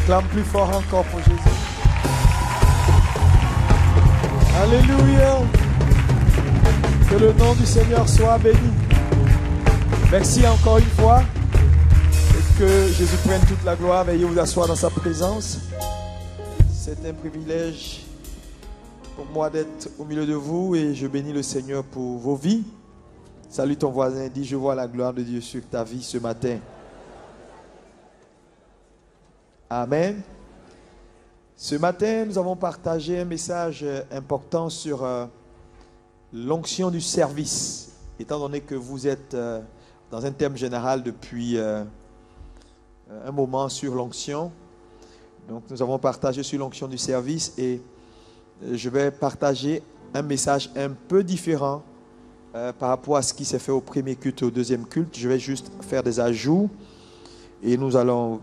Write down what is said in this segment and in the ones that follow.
Acclame plus fort encore pour Jésus. Alléluia. Que le nom du Seigneur soit béni. Merci encore une fois. Et que Jésus prenne toute la gloire. Veuillez vous asseoir dans sa présence. C'est un privilège pour moi d'être au milieu de vous et je bénis le Seigneur pour vos vies. Salue ton voisin, dis je vois la gloire de Dieu sur ta vie ce matin. Amen. Ce matin, nous avons partagé un message important sur l'onction du service. Étant donné que vous êtes dans un thème général depuis un moment sur l'onction. Donc nous avons partagé sur l'onction du service et je vais partager un message un peu différent par rapport à ce qui s'est fait au premier culte et au deuxième culte. Je vais juste faire des ajouts et nous allons...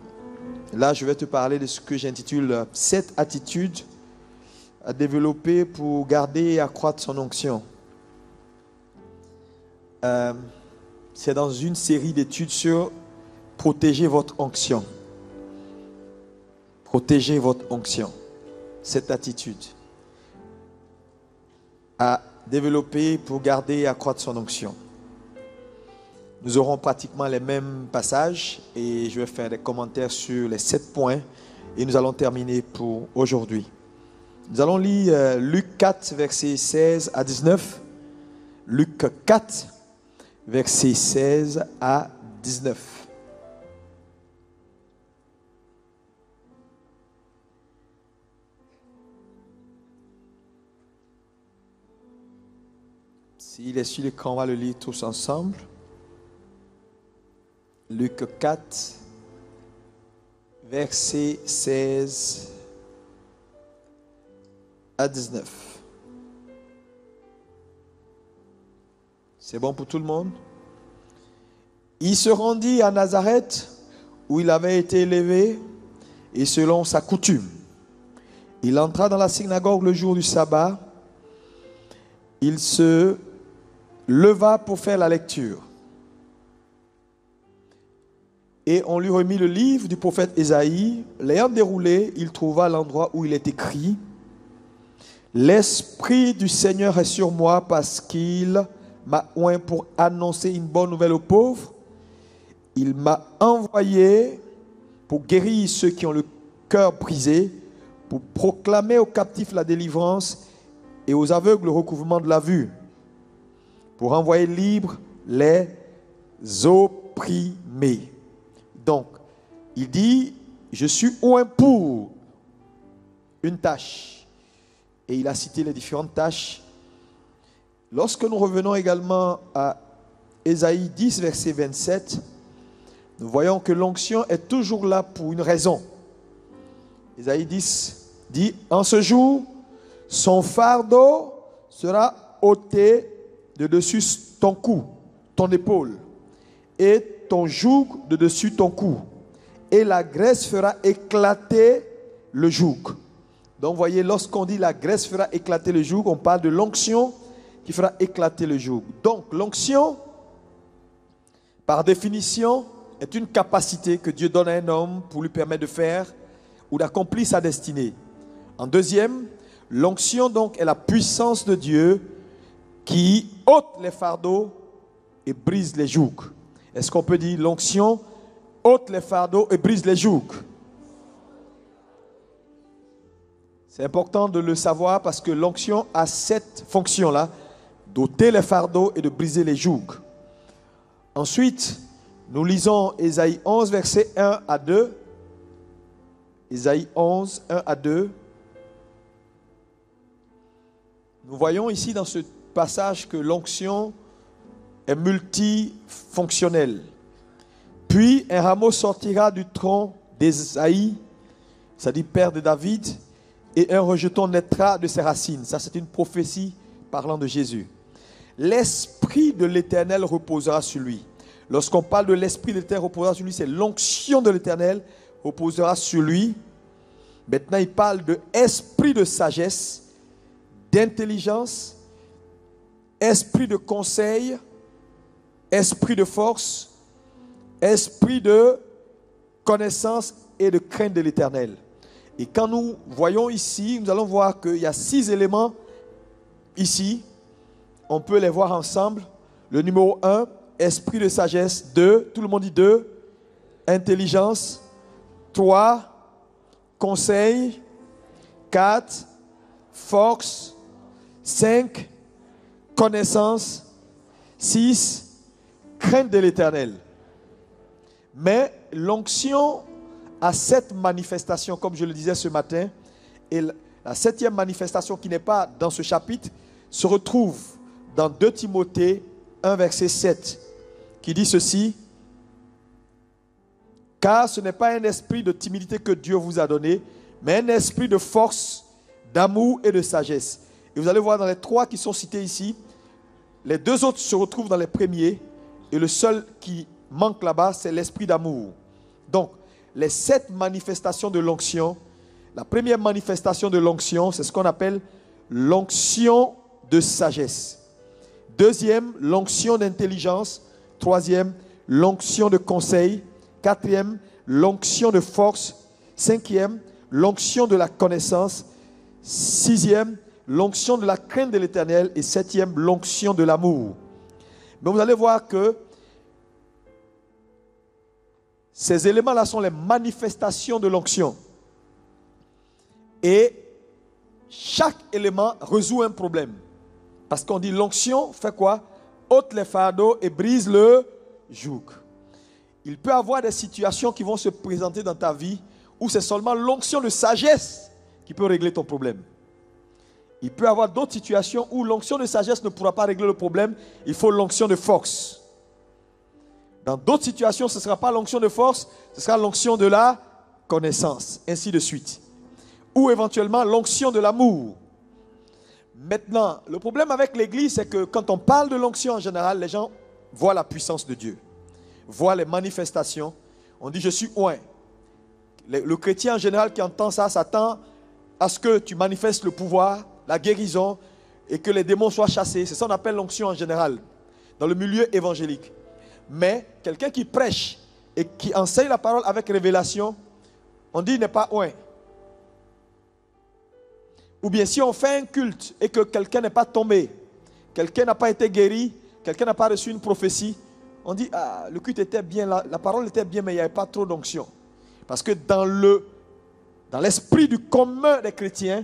Là, je vais te parler de ce que j'intitule 7 attitudes à développer pour garder et accroître son onction. C'est dans une série d'études sur protéger votre onction. Protéger votre onction. 7 attitudes à développer pour garder et accroître son onction. Nous aurons pratiquement les mêmes passages et je vais faire des commentaires sur les 7 points et nous allons terminer pour aujourd'hui. Nous allons lire Luc 4, versets 16 à 19. Luc 4, versets 16 à 19. S'il est sur l'écran, on va le lire tous ensemble. Luc 4, versets 16 à 19. C'est bon pour tout le monde? Il se rendit à Nazareth, où il avait été élevé, et selon sa coutume, il entra dans la synagogue le jour du sabbat. Il se leva pour faire la lecture. Et on lui remit le livre du prophète Ésaïe. L'ayant déroulé, il trouva l'endroit où il est écrit « L'Esprit du Seigneur est sur moi parce qu'il m'a oint pour annoncer une bonne nouvelle aux pauvres. Il m'a envoyé pour guérir ceux qui ont le cœur brisé, pour proclamer aux captifs la délivrance et aux aveugles le recouvrement de la vue, pour envoyer libres les opprimés. » Donc, il dit, je suis oint pour une tâche. Et il a cité les différentes tâches. Lorsque nous revenons également à Ésaïe 10, verset 27, nous voyons que l'onction est toujours là pour une raison. Ésaïe 10 dit, en ce jour, son fardeau sera ôté de dessus ton cou, ton épaule, et ton joug de dessus ton cou, et la graisse fera éclater le joug. Donc voyez, lorsqu'on dit la graisse fera éclater le joug, on parle de l'onction qui fera éclater le joug. Donc l'onction, par définition, est une capacité que Dieu donne à un homme pour lui permettre de faire ou d'accomplir sa destinée. En deuxième, l'onction donc est la puissance de Dieu qui ôte les fardeaux et brise les jougs. Est-ce qu'on peut dire l'onction ôte les fardeaux et brise les jougs? C'est important de le savoir parce que l'onction a cette fonction-là, d'ôter les fardeaux et de briser les jougs. Ensuite, nous lisons Ésaïe 11, versets 1 à 2. Ésaïe 11, 1 à 2. Nous voyons ici dans ce passage que l'onction est multifonctionnel. Puis un rameau sortira du tronc d'Ésaïe, c'est-à-dire père de David, et un rejeton naîtra de ses racines. Ça, c'est une prophétie parlant de Jésus. L'Esprit de l'Éternel reposera sur lui. Lorsqu'on parle de l'Esprit de l'Éternel reposera sur lui, c'est l'onction de l'Éternel reposera sur lui. Maintenant, il parle de esprit de sagesse, d'intelligence, esprit de conseil, esprit de force, esprit de connaissance et de crainte de l'Éternel. Et quand nous voyons ici, nous allons voir qu'il y a 6 éléments ici. On peut les voir ensemble. Le numéro 1, esprit de sagesse. 2, tout le monde dit 2, intelligence. 3, conseil. 4, force. 5, connaissance. 6, crainte de l'Éternel. Mais l'onction a 7 manifestations, comme je le disais ce matin. Et la 7e manifestation qui n'est pas dans ce chapitre se retrouve dans 2 Timothée 1, verset 7, qui dit ceci. Car ce n'est pas un esprit de timidité que Dieu vous a donné, mais un esprit de force, d'amour et de sagesse. Et vous allez voir dans les 3 qui sont cités ici, les 2 autres se retrouvent dans les premiers, et le seul qui manque là-bas, c'est l'esprit d'amour. Donc, les 7 manifestations de l'onction, la première manifestation de l'onction, c'est ce qu'on appelle l'onction de sagesse. Deuxième, l'onction d'intelligence. Troisième, l'onction de conseil. Quatrième, l'onction de force. Cinquième, l'onction de la connaissance. Sixième, l'onction de la crainte de l'Éternel. Et septième, l'onction de l'amour. Mais vous allez voir que ces éléments-là sont les manifestations de l'onction. Et chaque élément résout un problème. Parce qu'on dit l'onction fait quoi? Ôte les fardeaux et brise le joug. Il peut y avoir des situations qui vont se présenter dans ta vie où c'est seulement l'onction de sagesse qui peut régler ton problème. Il peut y avoir d'autres situations où l'onction de sagesse ne pourra pas régler le problème. Il faut l'onction de force. Dans d'autres situations, ce ne sera pas l'onction de force, ce sera l'onction de la connaissance, ainsi de suite. Ou éventuellement l'onction de l'amour. Maintenant, le problème avec l'Église, c'est que quand on parle de l'onction en général, les gens voient la puissance de Dieu, voient les manifestations. On dit « je suis oint ». Le chrétien en général qui entend ça s'attend à ce que tu manifestes le pouvoir, la guérison et que les démons soient chassés. C'est ça qu'on appelle l'onction en général, dans le milieu évangélique. Mais quelqu'un qui prêche et qui enseigne la parole avec révélation, on dit il n'est pas oint. Ou bien si on fait un culte et que quelqu'un n'est pas tombé, quelqu'un n'a pas été guéri, quelqu'un n'a pas reçu une prophétie, on dit ah, le culte était bien, la parole était bien, mais il n'y avait pas trop d'onction. Parce que dans l'esprit du commun des chrétiens,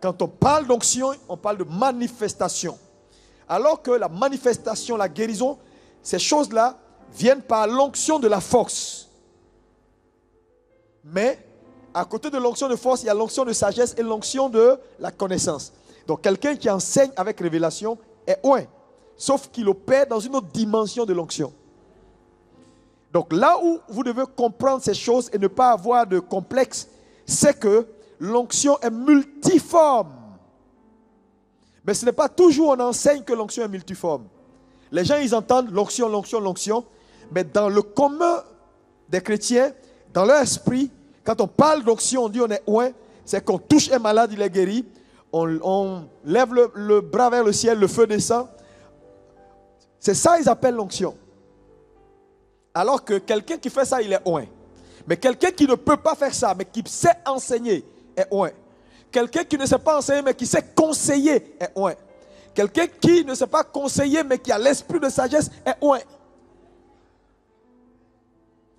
quand on parle d'onction, on parle de manifestation. Alors que la manifestation, la guérison, ces choses-là viennent par l'onction de la force. Mais à côté de l'onction de force, il y a l'onction de sagesse et l'onction de la connaissance. Donc quelqu'un qui enseigne avec révélation est oint, sauf qu'il opère dans une autre dimension de l'onction. Donc là où vous devez comprendre ces choses et ne pas avoir de complexe, c'est que l'onction est multiforme. Mais ce n'est pas toujours on enseigne que l'onction est multiforme. Les gens, ils entendent l'onction, l'onction, l'onction. Mais dans le commun des chrétiens, dans leur esprit, quand on parle d'onction, on dit on est oint, c'est qu'on touche un malade, il est guéri. On lève le bras vers le ciel, le feu descend. C'est ça qu'ils appellent l'onction. Alors que quelqu'un qui fait ça, il est oint. Mais quelqu'un qui ne peut pas faire ça, mais qui sait enseigner, est oint. Quelqu'un qui ne sait pas enseigner, mais qui sait conseiller, est oint. Quelqu'un qui ne sait pas conseiller, mais qui a l'esprit de sagesse, est oint.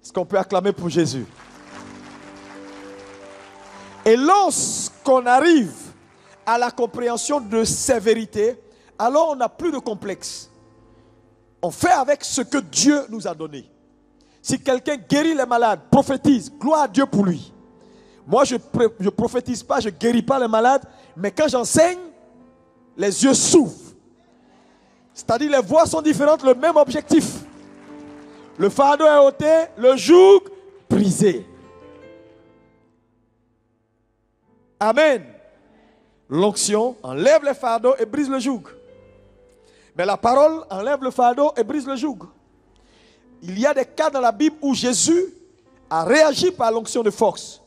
Est-ce qu'on peut acclamer pour Jésus? Et lorsqu'on arrive à la compréhension de ces vérités, alors on n'a plus de complexe. On fait avec ce que Dieu nous a donné. Si quelqu'un guérit les malades, prophétise, gloire à Dieu pour lui. Moi, je ne prophétise pas, je ne guéris pas les malades, mais quand j'enseigne, les yeux s'ouvrent. C'est-à-dire les voix sont différentes, le même objectif. Le fardeau est ôté, le joug brisé. Amen. L'onction enlève les fardeaux et brise le joug. Mais la parole enlève le fardeau et brise le joug. Il y a des cas dans la Bible où Jésus a réagi par l'onction de force.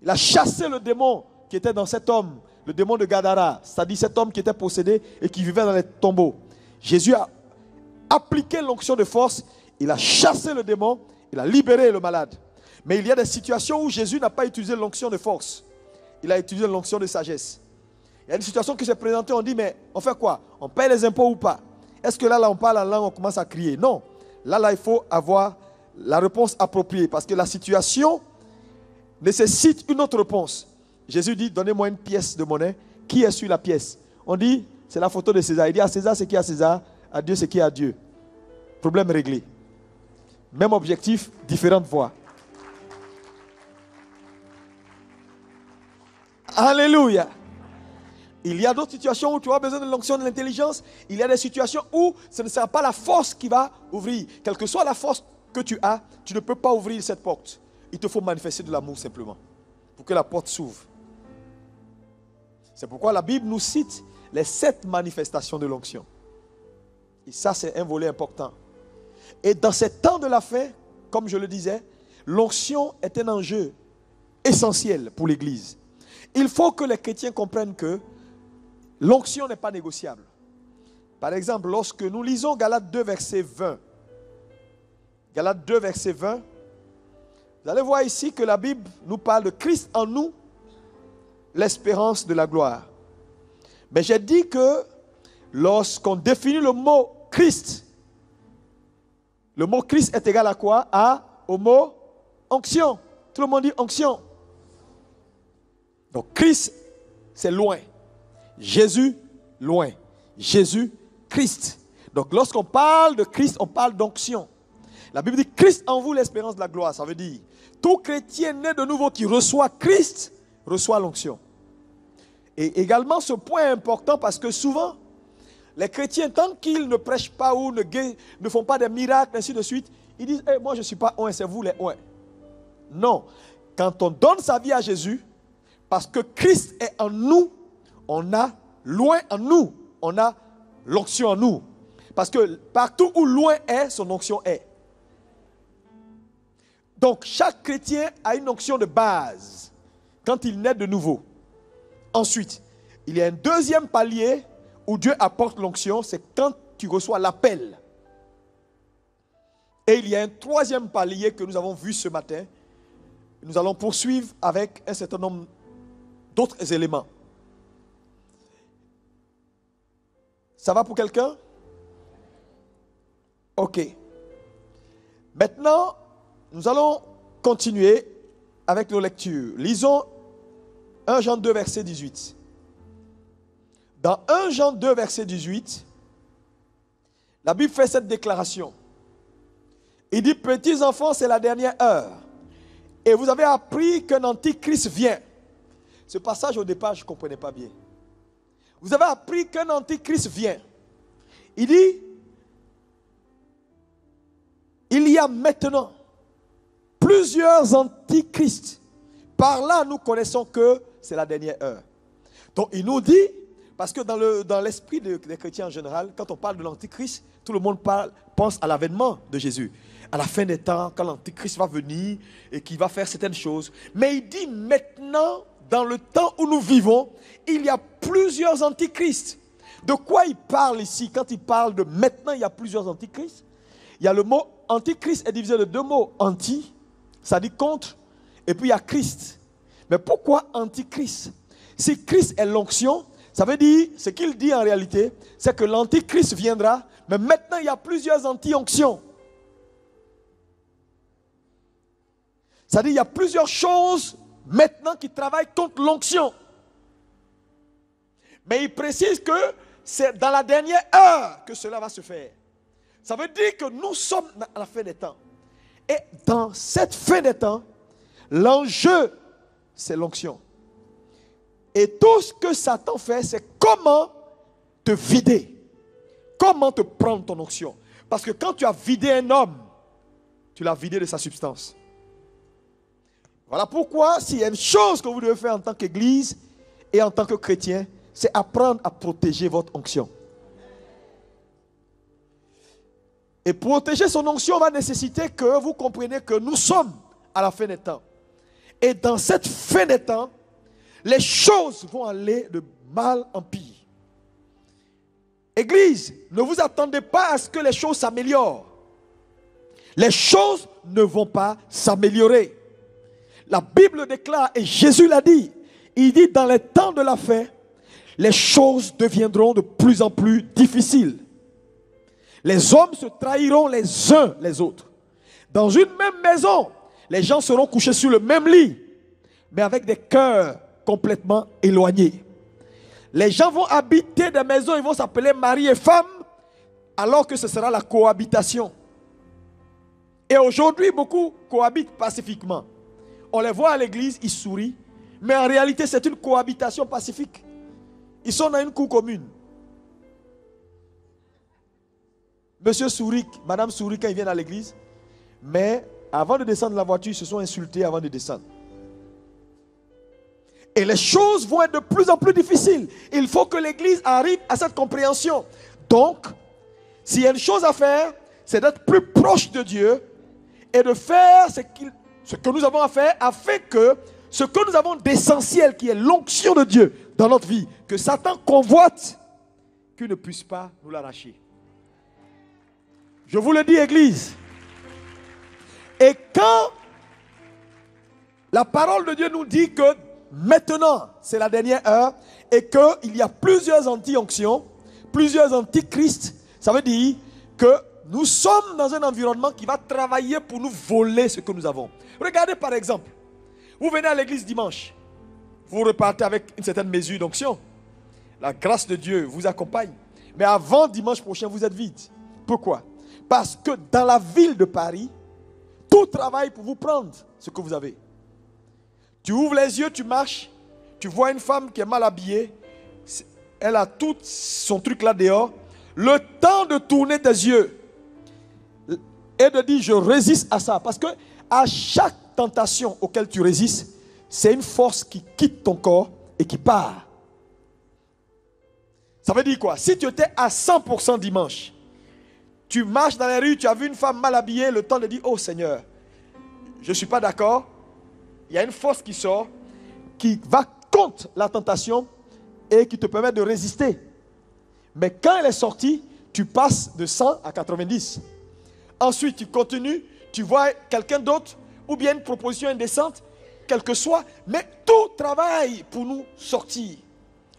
Il a chassé le démon qui était dans cet homme, le démon de Gadara, c'est-à-dire cet homme qui était possédé et qui vivait dans les tombeaux. Jésus a appliqué l'onction de force, il a chassé le démon, il a libéré le malade. Mais il y a des situations où Jésus n'a pas utilisé l'onction de force. Il a utilisé l'onction de sagesse. Il y a une situation qui s'est présentée, on dit, mais on fait quoi? On paye les impôts ou pas? Est-ce que là, on parle en langue, on commence à crier? Non. Là, il faut avoir la réponse appropriée parce que la situation nécessite une autre réponse. Jésus dit, donnez-moi une pièce de monnaie. Qui est sur la pièce? On dit, c'est la photo de César. Il dit à César ce qui est à César, à Dieu ce qui est à Dieu. Problème réglé. Même objectif, différentes voies. Alléluia. Il y a d'autres situations où tu as besoin de l'onction de l'intelligence. Il y a des situations où ce ne sera pas la force qui va ouvrir. Quelle que soit la force que tu as, tu ne peux pas ouvrir cette porte. Il te faut manifester de l'amour simplement pour que la porte s'ouvre. C'est pourquoi la Bible nous cite les 7 manifestations de l'onction. Et ça, c'est un volet important. Et dans ces temps de la fin, comme je le disais, l'onction est un enjeu essentiel pour l'Église. Il faut que les chrétiens comprennent que l'onction n'est pas négociable. Par exemple, lorsque nous lisons Galates 2, verset 20, Galates 2, verset 20, vous allez voir ici que la Bible nous parle de Christ en nous, l'espérance de la gloire. Mais j'ai dit que lorsqu'on définit le mot Christ, le mot Christ est égal à quoi? Au mot onction. Tout le monde dit onction. Donc Christ, c'est loin. Jésus, loin. Jésus, Christ. Donc lorsqu'on parle de Christ, on parle d'onction. La Bible dit Christ en vous, l'espérance de la gloire. Ça veut dire tout chrétien né de nouveau qui reçoit Christ, reçoit l'onction. Et également ce point est important parce que souvent, les chrétiens, tant qu'ils ne prêchent pas ou ne font pas des miracles, ainsi de suite, ils disent hey, moi je ne suis pas un, c'est vous les un. Non. Quand on donne sa vie à Jésus, parce que Christ est en nous, on a loin en nous, on a l'onction en nous. Parce que partout où loin est, son onction est. Donc chaque chrétien a une onction de base quand il naît de nouveau. Ensuite, il y a un deuxième palier où Dieu apporte l'onction, c'est quand tu reçois l'appel. Et il y a un troisième palier que nous avons vu ce matin. Nous allons poursuivre avec un certain nombre d'autres éléments. Ça va pour quelqu'un? Ok. Maintenant, nous allons continuer avec nos lectures. Lisons 1 Jean 2, verset 18. Dans 1 Jean 2, verset 18, la Bible fait cette déclaration. Il dit, petits enfants, c'est la dernière heure. Et vous avez appris qu'un antichrist vient. Ce passage au départ, je ne comprenais pas bien. Vous avez appris qu'un antichrist vient. Il dit, il y a maintenant plusieurs antichrists. Par là, nous connaissons que c'est la dernière heure. Donc, il nous dit, parce que dans l'esprit des chrétiens en général, quand on parle de l'antichrist, tout le monde pense à l'avènement de Jésus. À la fin des temps, quand l'antichrist va venir et qu'il va faire certaines choses. Mais il dit maintenant, dans le temps où nous vivons, il y a plusieurs antichrists. De quoi il parle ici? Quand il parle de maintenant, il y a plusieurs antichrists. Il y a le mot antichrist est divisé de 2 mots. Anti, ça dit contre, et puis il y a Christ. Mais pourquoi antichrist? Si Christ est l'onction, ça veut dire, ce qu'il dit en réalité, c'est que l'antichrist viendra, mais maintenant il y a plusieurs anti-onctions. C'est-à-dire il y a plusieurs choses maintenant qui travaillent contre l'onction. Mais il précise que c'est dans la dernière heure que cela va se faire. Ça veut dire que nous sommes à la fin des temps. Et dans cette fin des temps, l'enjeu, c'est l'onction. Et tout ce que Satan fait, c'est comment te vider. Comment te prendre ton onction. Parce que quand tu as vidé un homme, tu l'as vidé de sa substance. Voilà pourquoi, s'il y a une chose que vous devez faire en tant qu'église et en tant que chrétien, c'est apprendre à protéger votre onction. Et protéger son onction va nécessiter que vous compreniez que nous sommes à la fin des temps. Et dans cette fin des temps, les choses vont aller de mal en pire. Église, ne vous attendez pas à ce que les choses s'améliorent. Les choses ne vont pas s'améliorer. La Bible déclare, et Jésus l'a dit, il dit dans les temps de la fin, les choses deviendront de plus en plus difficiles. Les hommes se trahiront les uns les autres. Dans une même maison, les gens seront couchés sur le même lit, mais avec des cœurs complètement éloignés. Les gens vont habiter des maisons, ils vont s'appeler mari et femme, alors que ce sera la cohabitation. Et aujourd'hui, beaucoup cohabitent pacifiquement. On les voit à l'église, ils sourient, mais en réalité, c'est une cohabitation pacifique. Ils sont dans une cour commune. Monsieur sourit, madame sourit quand ils viennent à l'église, mais avant de descendre de la voiture, ils se sont insultés avant de descendre. Et les choses vont être de plus en plus difficiles. Il faut que l'église arrive à cette compréhension. Donc, s'il y a une chose à faire, c'est d'être plus proche de Dieu et de faire ce que nous avons à faire afin que ce que nous avons d'essentiel, qui est l'onction de Dieu dans notre vie, que Satan convoite, qu'il ne puisse pas nous l'arracher. Je vous le dis, Église. Et quand la parole de Dieu nous dit que maintenant, c'est la dernière heure, et qu'il y a plusieurs anti-onctions, plusieurs antichrists, ça veut dire que nous sommes dans un environnement qui va travailler pour nous voler ce que nous avons. Regardez par exemple, vous venez à l'église dimanche, vous repartez avec une certaine mesure d'onction. La grâce de Dieu vous accompagne. Mais avant dimanche prochain, vous êtes vide. Pourquoi? Parce que dans la ville de Paris, tout travaille pour vous prendre ce que vous avez. Tu ouvres les yeux, tu marches, tu vois une femme qui est mal habillée, elle a tout son truc là dehors. Le temps de tourner tes yeux et de dire je résiste à ça. Parce que à chaque tentation auquel tu résistes, c'est une force qui quitte ton corps et qui part. Ça veut dire quoi? Si tu étais à 100% dimanche, tu marches dans les rues, tu as vu une femme mal habillée, le temps de dire oh Seigneur, je ne suis pas d'accord. Il y a une force qui sort, qui va contre la tentation et qui te permet de résister. Mais quand elle est sortie, tu passes de 100 à 90. Ensuite, tu continues, tu vois quelqu'un d'autre, ou bien une proposition indécente, quel que soit, mais tout travaille pour nous sortir.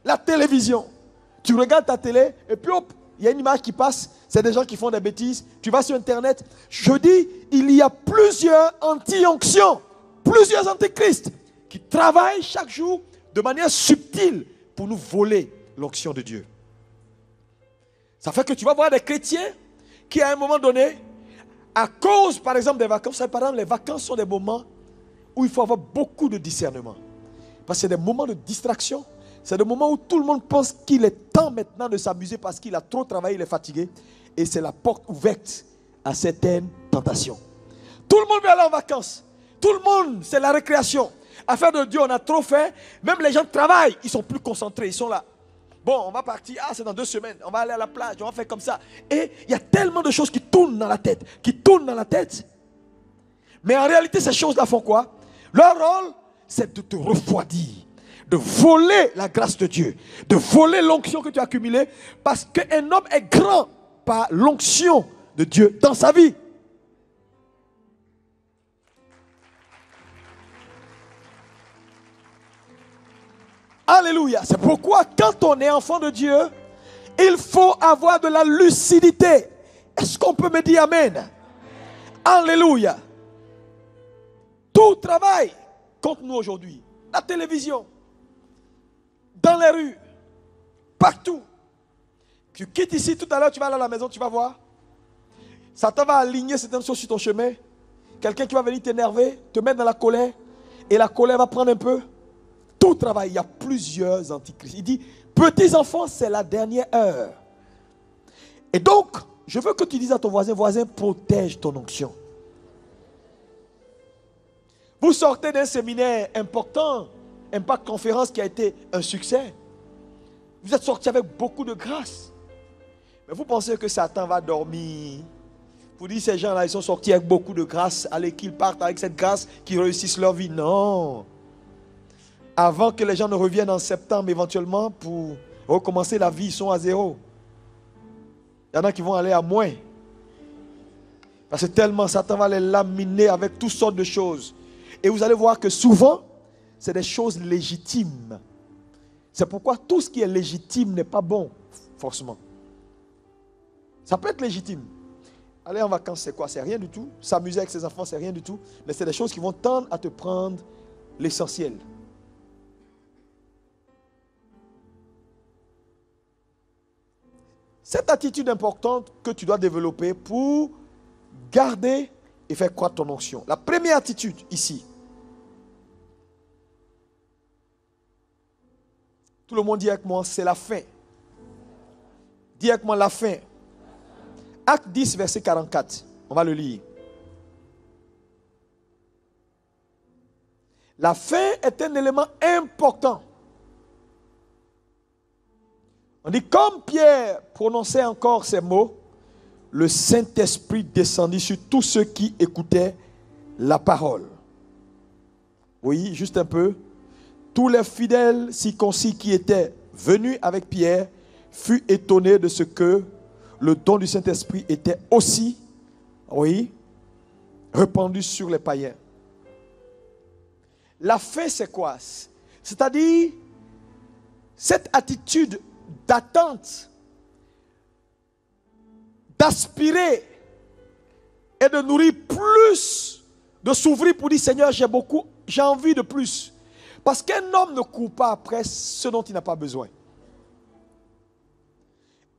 La télévision, tu regardes ta télé, et puis hop, il y a une image qui passe, c'est des gens qui font des bêtises, tu vas sur Internet. Je dis, il y a plusieurs anti-onctions, plusieurs antichrists qui travaillent chaque jour de manière subtile pour nous voler l'onction de Dieu. Ça fait que tu vas voir des chrétiens qui à un moment donné, à cause par exemple des vacances, par exemple les vacances sont des moments où il faut avoir beaucoup de discernement. Parce que c'est des moments de distraction. C'est des moments où tout le monde pense qu'il est temps maintenant de s'amuser parce qu'il a trop travaillé, il est fatigué. Et c'est la porte ouverte à certaines tentations. Tout le monde veut aller en vacances. Tout le monde, c'est la récréation. Affaire de Dieu, on a trop fait. Même les gens travaillent, ils sont plus concentrés, ils sont là. Bon, on va partir, c'est dans 2 semaines, on va aller à la plage, on va faire comme ça. Et il y a tellement de choses qui tournent dans la tête, Mais en réalité, ces choses-là font quoi? Leur rôle, c'est de te refroidir, de voler la grâce de Dieu, de voler l'onction que tu as accumulée, parce qu'un homme est grand par l'onction de Dieu dans sa vie. Alléluia. C'est pourquoi quand on est enfant de Dieu, il faut avoir de la lucidité. Est-ce qu'on peut me dire amen? Alléluia. Tout travail contre nous aujourd'hui. La télévision, dans les rues, partout. Tu quittes ici, tout à l'heure tu vas aller à la maison, tu vas voir. Satan va aligner certaines choses sur ton chemin. Quelqu'un qui va venir t'énerver, te mettre dans la colère. Et la colère va prendre un peu. Tout travail, il y a plusieurs antichrists. Il dit, petits enfants, c'est la dernière heure. Et donc, je veux que tu dises à ton voisin, voisin, protège ton onction. Vous sortez d'un séminaire important, Impact Conférence qui a été un succès. Vous êtes sortis avec beaucoup de grâce. Mais vous pensez que Satan va dormir? Vous dites, ces gens-là, ils sont sortis avec beaucoup de grâce. Allez, qu'ils partent avec cette grâce, qu'ils réussissent leur vie. Non. Avant que les gens ne reviennent en septembre éventuellement pour recommencer la vie, ils sont à 0. Il y en a qui vont aller à moins. Parce que tellement Satan va les laminer avec toutes sortes de choses. Et vous allez voir que souvent, c'est des choses légitimes. C'est pourquoi tout ce qui est légitime n'est pas bon, forcément. Ça peut être légitime. Aller en vacances, c'est quoi? C'est rien du tout. S'amuser avec ses enfants, c'est rien du tout. Mais c'est des choses qui vont tendre à te prendre l'essentiel. Cette attitude importante que tu dois développer pour garder et faire croître ton onction. La première attitude ici. Tout le monde dit avec moi, c'est la fin. Dis avec moi la fin. Acte 10, verset 44. On va le lire. La fin est un élément important. On dit, comme Pierre prononçait encore ces mots, le Saint-Esprit descendit sur tous ceux qui écoutaient la parole. Oui, juste un peu. Tous les fidèles circoncis qui étaient venus avec Pierre furent étonnés de ce que le don du Saint-Esprit était aussi, oui, répandu sur les païens. La fin, c'est quoi? C'est-à-dire, cette attitude d'attente, d'aspirer et de nourrir plus, de s'ouvrir pour dire, Seigneur, j'ai envie de plus. Parce qu'un homme ne court pas après ce dont il n'a pas besoin.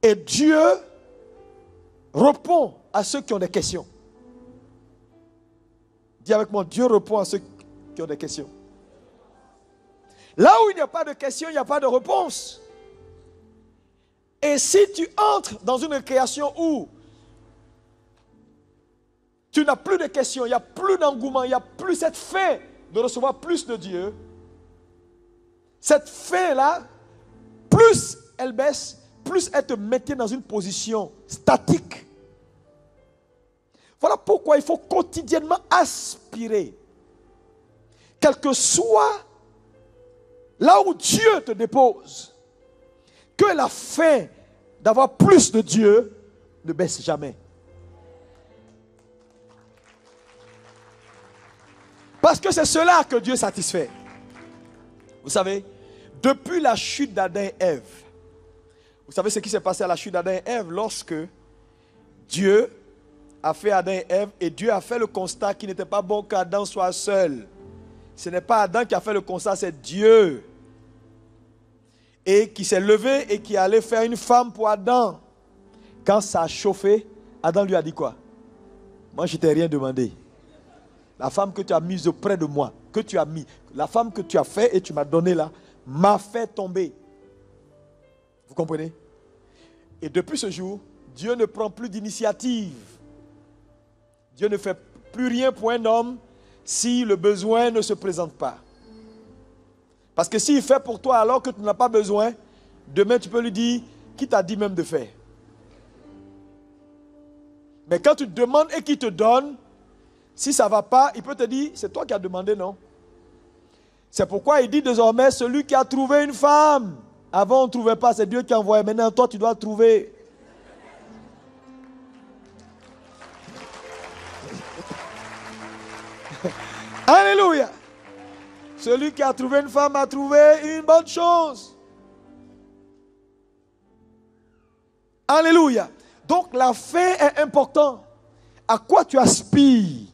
Et Dieu répond à ceux qui ont des questions. Dis avec moi, Dieu répond à ceux qui ont des questions. Là où il n'y a pas de questions, il n'y a pas de réponse. Et si tu entres dans une création où tu n'as plus de questions, il n'y a plus d'engouement, il n'y a plus cette faim de recevoir plus de Dieu, cette faim-là, plus elle baisse, plus elle te mettait dans une position statique. Voilà pourquoi il faut quotidiennement aspirer. Quel que soit là où Dieu te dépose, que la faim d'avoir plus de Dieu ne baisse jamais. Parce que c'est cela que Dieu satisfait. Vous savez, depuis la chute d'Adam et Ève, vous savez ce qui s'est passé à la chute d'Adam et Ève lorsque Dieu a fait Adam et Ève et Dieu a fait le constat qu'il n'était pas bon qu'Adam soit seul. Ce n'est pas Adam qui a fait le constat, c'est Dieu. Et qui s'est levé et qui allait faire une femme pour Adam. Quand ça a chauffé, Adam lui a dit quoi? Moi, je ne t'ai rien demandé. La femme que tu as mise auprès de moi, que tu as mis, la femme que tu as fait et tu m'as donné là, m'a fait tomber. Vous comprenez? Et depuis ce jour, Dieu ne prend plus d'initiative. Dieu ne fait plus rien pour un homme si le besoin ne se présente pas. Parce que s'il fait pour toi alors que tu n'as pas besoin, demain tu peux lui dire, qui t'a dit même de faire? Mais quand tu demandes et qu'il te donne, si ça ne va pas, il peut te dire, c'est toi qui as demandé, non? C'est pourquoi il dit désormais, celui qui a trouvé une femme. Avant on ne trouvait pas, c'est Dieu qui a envoyé. Maintenant toi tu dois trouver. Alléluia. Celui qui a trouvé une femme a trouvé une bonne chose. Alléluia. Donc la fin est importante. À quoi tu aspires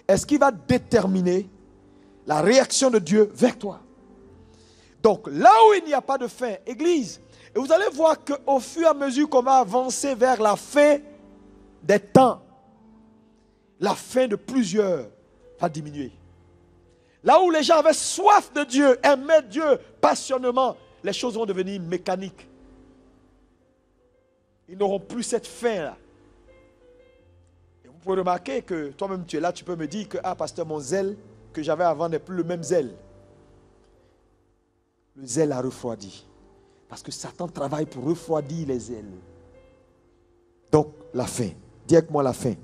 est ce qui va déterminer la réaction de Dieu vers toi. Donc là où il n'y a pas de fin, Église, et vous allez voir qu'au fur et à mesure qu'on va avancer vers la fin des temps, la fin de plusieurs va diminuer. Là où les gens avaient soif de Dieu, aimaient Dieu passionnément, les choses vont devenir mécaniques. Ils n'auront plus cette faim-là. Et vous pouvez remarquer que toi-même tu es là, tu peux me dire que, ah pasteur, mon zèle que j'avais avant n'est plus le même zèle. Le zèle a refroidi. Parce que Satan travaille pour refroidir les ailes. Donc, la faim. Dis avec moi la faim.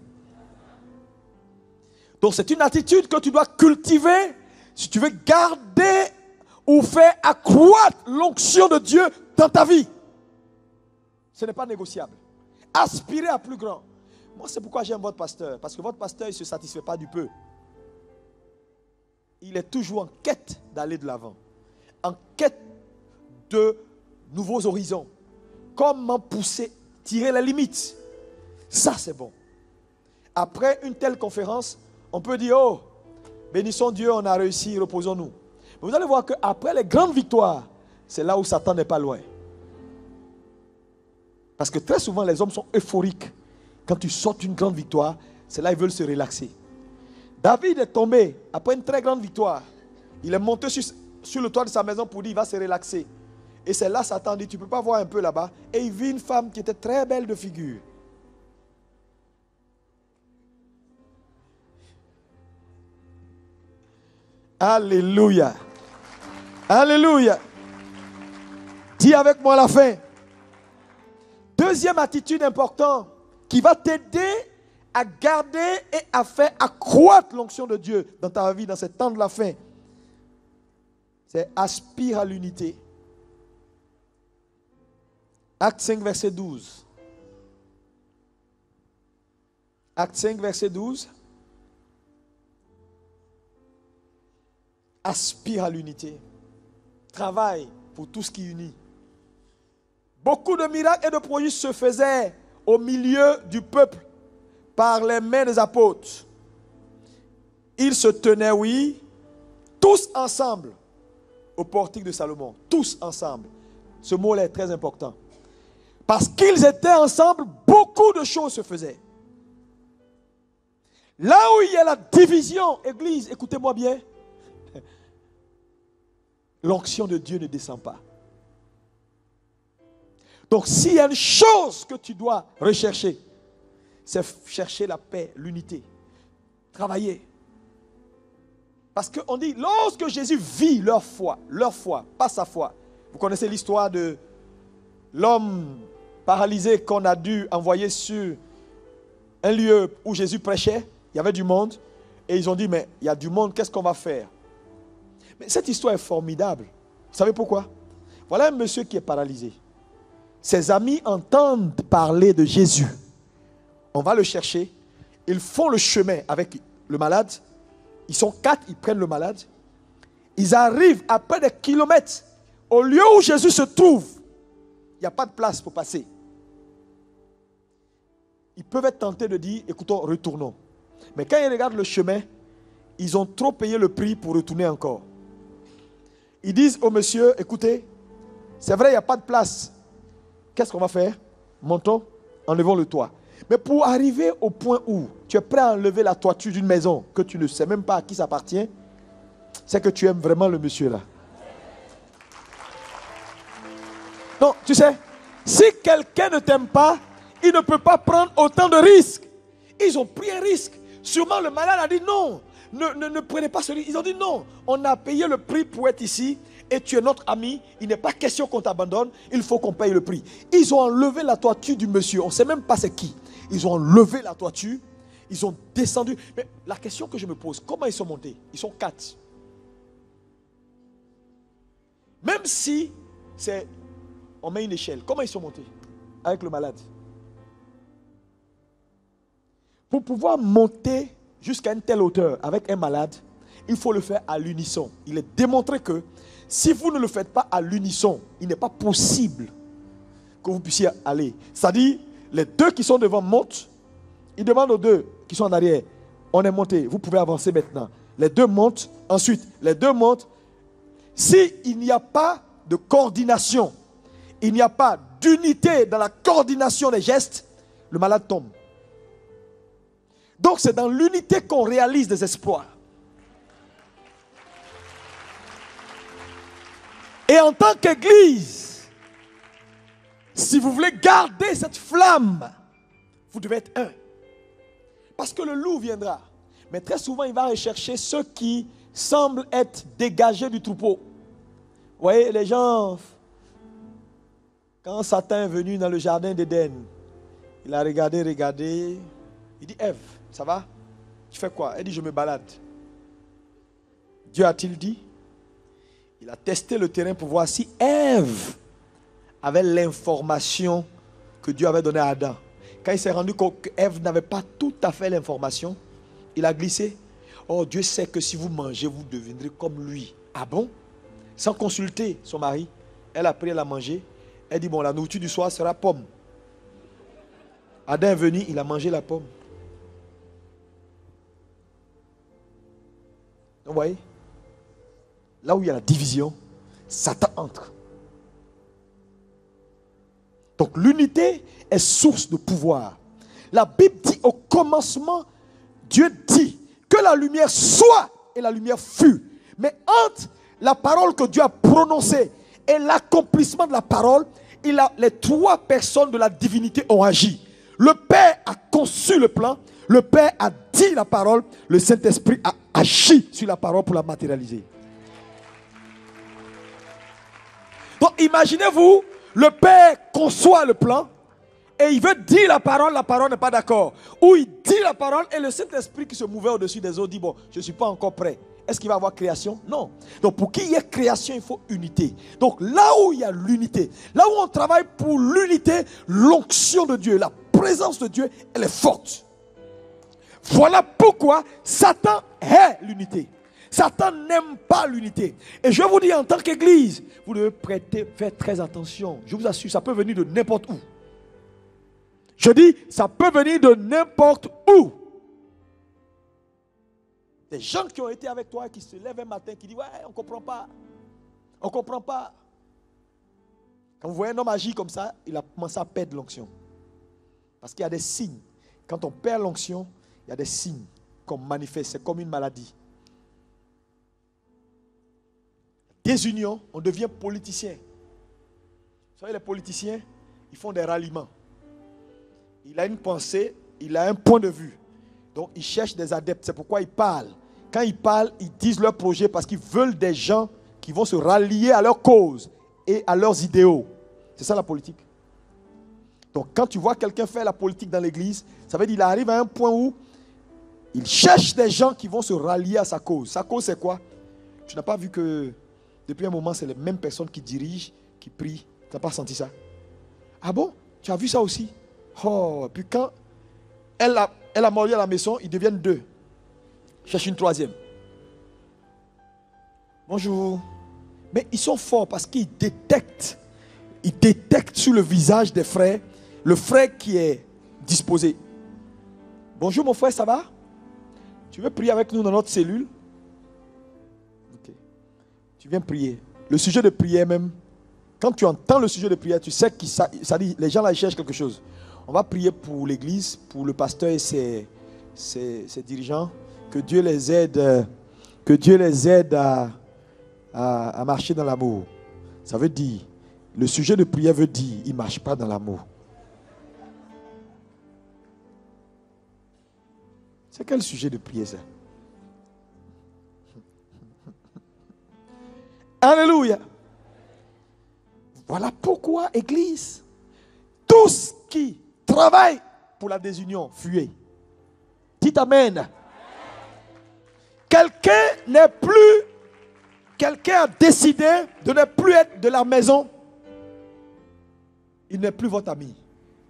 Donc, c'est une attitude que tu dois cultiver si tu veux garder ou faire accroître l'onction de Dieu dans ta vie. Ce n'est pas négociable. Aspirez à plus grand. Moi, c'est pourquoi j'aime votre pasteur. Parce que votre pasteur, il ne se satisfait pas du peu. il est toujours en quête d'aller de l'avant, en quête de nouveaux horizons. Comment pousser, tirer les limites. Ça, c'est bon. Après une telle conférence, on peut dire, oh, bénissons Dieu, on a réussi, reposons-nous. Mais vous allez voir qu'après les grandes victoires, c'est là où Satan n'est pas loin. Parce que très souvent, les hommes sont euphoriques. Quand tu sortes une grande victoire, c'est là qu'ils veulent se relaxer. David est tombé après une très grande victoire. Il est monté sur le toit de sa maison pour dire qu'il va se relaxer. Et c'est là Satan dit, tu ne peux pas voir un peu là-bas. Et il vit une femme qui était très belle de figure. Alléluia. Alléluia. Dis avec moi la fin. Deuxième attitude importante qui va t'aider à garder et à faire accroître l'onction de Dieu dans ta vie, dans ce temps de la fin. C'est aspire à l'unité. Acte 5, verset 12. Acte 5, verset 12. Aspire à l'unité. Travaille pour tout ce qui unit. Beaucoup de miracles et de prodiges se faisaient au milieu du peuple par les mains des apôtres. Ils se tenaient, oui, tous ensemble au portique de Salomon. Tous ensemble. Ce mot-là est très important. Parce qu'ils étaient ensemble, beaucoup de choses se faisaient. Là où il y a la division, Église, écoutez-moi bien, l'onction de Dieu ne descend pas. Donc s'il y a une chose que tu dois rechercher, c'est chercher la paix, l'unité. Travailler. Parce qu'on dit, lorsque Jésus vit leur foi, pas sa foi. Vous connaissez l'histoire de l'homme paralysé qu'on a dû envoyer sur un lieu où Jésus prêchait. Il y avait du monde. Et ils ont dit, mais il y a du monde, qu'est-ce qu'on va faire? Mais cette histoire est formidable. Vous savez pourquoi? Voilà un monsieur qui est paralysé. Ses amis entendent parler de Jésus. On va le chercher. Ils font le chemin avec le malade. Ils sont 4, ils prennent le malade. Ils arrivent après des kilomètres. Au lieu où Jésus se trouve, il n'y a pas de place pour passer. Ils peuvent être tentés de dire, écoutons, retournons. Mais quand ils regardent le chemin, ils ont trop payé le prix pour retourner encore. Ils disent au monsieur, écoutez, c'est vrai, il n'y a pas de place. Qu'est-ce qu'on va faire? Montons, enlevons le toit. Mais pour arriver au point où tu es prêt à enlever la toiture d'une maison que tu ne sais même pas à qui ça appartient, c'est que tu aimes vraiment le monsieur là. Non, tu sais, si quelqu'un ne t'aime pas, il ne peut pas prendre autant de risques. Ils ont pris un risque. Sûrement le malade a dit non, ne prenez pas ce risque. Ils ont dit non, on a payé le prix pour être ici et tu es notre ami. Il n'est pas question qu'on t'abandonne, il faut qu'on paye le prix. Ils ont enlevé la toiture du monsieur, on ne sait même pas c'est qui. Ils ont enlevé la toiture, ils ont descendu. Mais la question que je me pose, comment ils sont montés? Ils sont 4. Même si on met une échelle, comment ils sont montés avec le malade? Pour pouvoir monter jusqu'à une telle hauteur avec un malade, il faut le faire à l'unisson. Il est démontré que si vous ne le faites pas à l'unisson, il n'est pas possible que vous puissiez aller. C'est-à-dire, les 2 qui sont devant montent, ils demandent aux 2 qui sont en arrière, on est monté, vous pouvez avancer maintenant. Les 2 montent, ensuite les 2 montent. S'il n'y a pas de coordination, il n'y a pas d'unité dans la coordination des gestes, le malade tombe. Donc c'est dans l'unité qu'on réalise des exploits. Et en tant qu'église, si vous voulez garder cette flamme, vous devez être un. Parce que le loup viendra. Mais très souvent, il va rechercher ceux qui semblent être dégagés du troupeau. Vous voyez, les gens, quand Satan est venu dans le jardin d'Éden, il a regardé. Il dit, Ève, ça va? Tu fais quoi? Elle dit, je me balade. Dieu a-t-il dit? Il a testé le terrain pour voir si Ève avait l'information que Dieu avait donnée à Adam. Quand il s'est rendu compte qu'Ève n'avait pas tout à fait l'information, il a glissé. Oh, Dieu sait que si vous mangez, vous deviendrez comme lui. Ah bon? Sans consulter son mari, elle a pris, elle a mangé. Elle dit, bon, la nourriture du soir sera pomme. Adam est venu, il a mangé la pomme. Vous voyez? Là où il y a la division, Satan entre. Donc l'unité est source de pouvoir. La Bible dit au commencement, Dieu dit que la lumière soit et la lumière fut. Mais entre la parole que Dieu a prononcée et l'accomplissement de la parole, les trois personnes de la divinité ont agi. Le Père a conçu le plan, le Père a dit la parole, le Saint-Esprit a agi sur la parole pour la matérialiser. Donc imaginez-vous, le Père conçoit le plan et il veut dire la parole n'est pas d'accord. Ou il dit la parole et le Saint-Esprit qui se mouvait au-dessus des eaux dit, bon, je ne suis pas encore prêt. Est-ce qu'il va y avoir création? Non. Donc pour qu'il y ait création, il faut unité. Donc là où il y a l'unité, là où on travaille pour l'unité, l'onction de Dieu, la présence de Dieu, elle est forte. Voilà pourquoi Satan hait l'unité. Satan n'aime pas l'unité. Et je vous dis en tant qu'église, vous devez faire très attention. Je vous assure, ça peut venir de n'importe où. Je dis, ça peut venir de n'importe où. Des gens qui ont été avec toi, qui se lèvent un matin, qui disent, ouais, on ne comprend pas. On ne comprend pas. Quand vous voyez un homme agir comme ça, il a commencé à perdre l'onction. Parce qu'il y a des signes. Quand on perd l'onction, il y a des signes qu'on manifeste. C'est comme une maladie. Désunion, on devient politicien. Vous savez, les politiciens, ils font des ralliements. Il a une pensée, il a un point de vue. Donc, ils cherchent des adeptes. C'est pourquoi ils parlent. Quand ils parlent, ils disent leur projet parce qu'ils veulent des gens qui vont se rallier à leur cause et à leurs idéaux. C'est ça la politique. Donc, quand tu vois quelqu'un faire la politique dans l'église, ça veut dire qu'il arrive à un point où il cherche des gens qui vont se rallier à sa cause. Sa cause, c'est quoi? Tu n'as pas vu que depuis un moment, c'est les mêmes personnes qui dirigent, qui prient. Tu n'as pas senti ça? Ah bon? Tu as vu ça aussi? Oh, puis quand elle a mordu à la maison, ils deviennent deux. Cherche une troisième. Bonjour. Mais ils sont forts parce qu'ils détectent. Ils détectent sur le visage des frères, le frère qui est disposé. Bonjour mon frère, ça va? Tu veux prier avec nous dans notre cellule? Ok. Tu viens prier. Le sujet de prière même, quand tu entends le sujet de prière, tu sais que ça dit, les gens là ils cherchent quelque chose. On va prier pour l'église, pour le pasteur et ses dirigeants. Que Dieu les aide à marcher dans l'amour. Ça veut dire, le sujet de prière veut dire, il ne marche pas dans l'amour. C'est quel sujet de prière ça? Alléluia. Voilà pourquoi, Église, tous qui travaillent pour la désunion, fuyez. Dites Amen. Quelqu'un a décidé de ne plus être de la maison. Il n'est plus votre ami.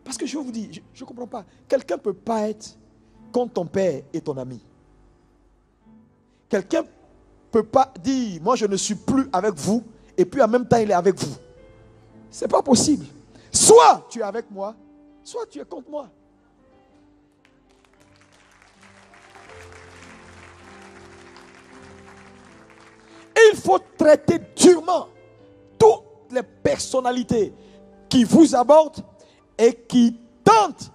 Parce que je vous dis, je ne comprends pas. Quelqu'un ne peut pas être contre ton père et ton ami. Quelqu'un ne peut pas dire, moi je ne suis plus avec vous, et puis en même temps il est avec vous. Ce n'est pas possible. Soit tu es avec moi, soit tu es contre moi. Il faut traiter durement toutes les personnalités qui vous abordent et qui tentent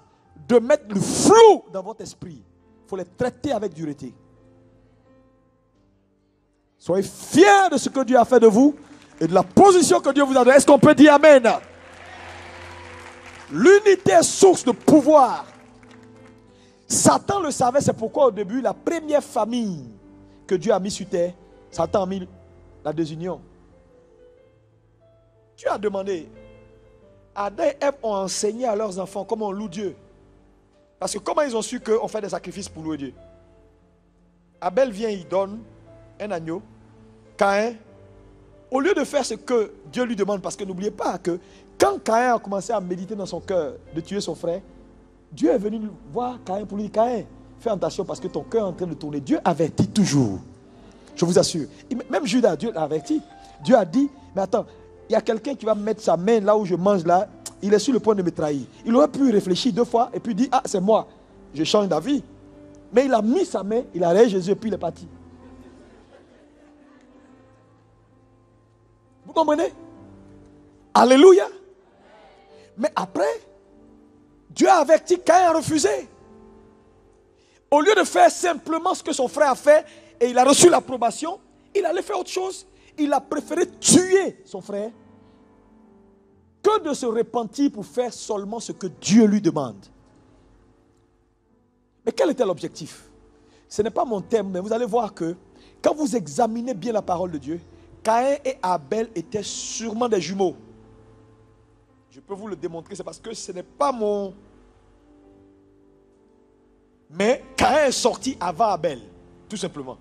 de mettre le flou dans votre esprit. Il faut les traiter avec dureté. Soyez fiers de ce que Dieu a fait de vous et de la position que Dieu vous a donnée. Est-ce qu'on peut dire Amen? L'unité est source de pouvoir. Satan le savait, c'est pourquoi au début, la première famille que Dieu a mise sur terre, Satan a mis la désunion. Dieu a demandé, Adam et Ève ont enseigné à leurs enfants comment on loue Dieu. Parce que comment ils ont su qu'on fait des sacrifices pour louer Dieu? Abel vient, il donne un agneau. Caïn, au lieu de faire ce que Dieu lui demande, parce que n'oubliez pas que quand Caïn a commencé à méditer dans son cœur de tuer son frère, Dieu est venu voir Caïn pour lui dire, Caïn, fais attention parce que ton cœur est en train de tourner. Dieu avertit toujours. Je vous assure. Même Judas, Dieu l'a averti. Dieu a dit, mais attends, il y a quelqu'un qui va mettre sa main là où je mange là. Il est sur le point de me trahir. Il aurait pu réfléchir 2 fois et puis dire, ah, c'est moi. Je change d'avis. Mais il a mis sa main, il a rayé Jésus et puis il est parti. Vous comprenez? Alléluia. Mais après, Dieu a averti, Caïn a refusé. Au lieu de faire simplement ce que son frère a fait et il a reçu l'approbation, il allait faire autre chose. Il a préféré tuer son frère que de se repentir pour faire seulement ce que Dieu lui demande. Mais quel était l'objectif? Ce n'est pas mon thème, mais vous allez voir que quand vous examinez bien la parole de Dieu, Caïn et Abel étaient sûrement des jumeaux. Je peux vous le démontrer, c'est parce que ce n'est pas mon... Mais Caïn est sorti avant Abel, tout simplement.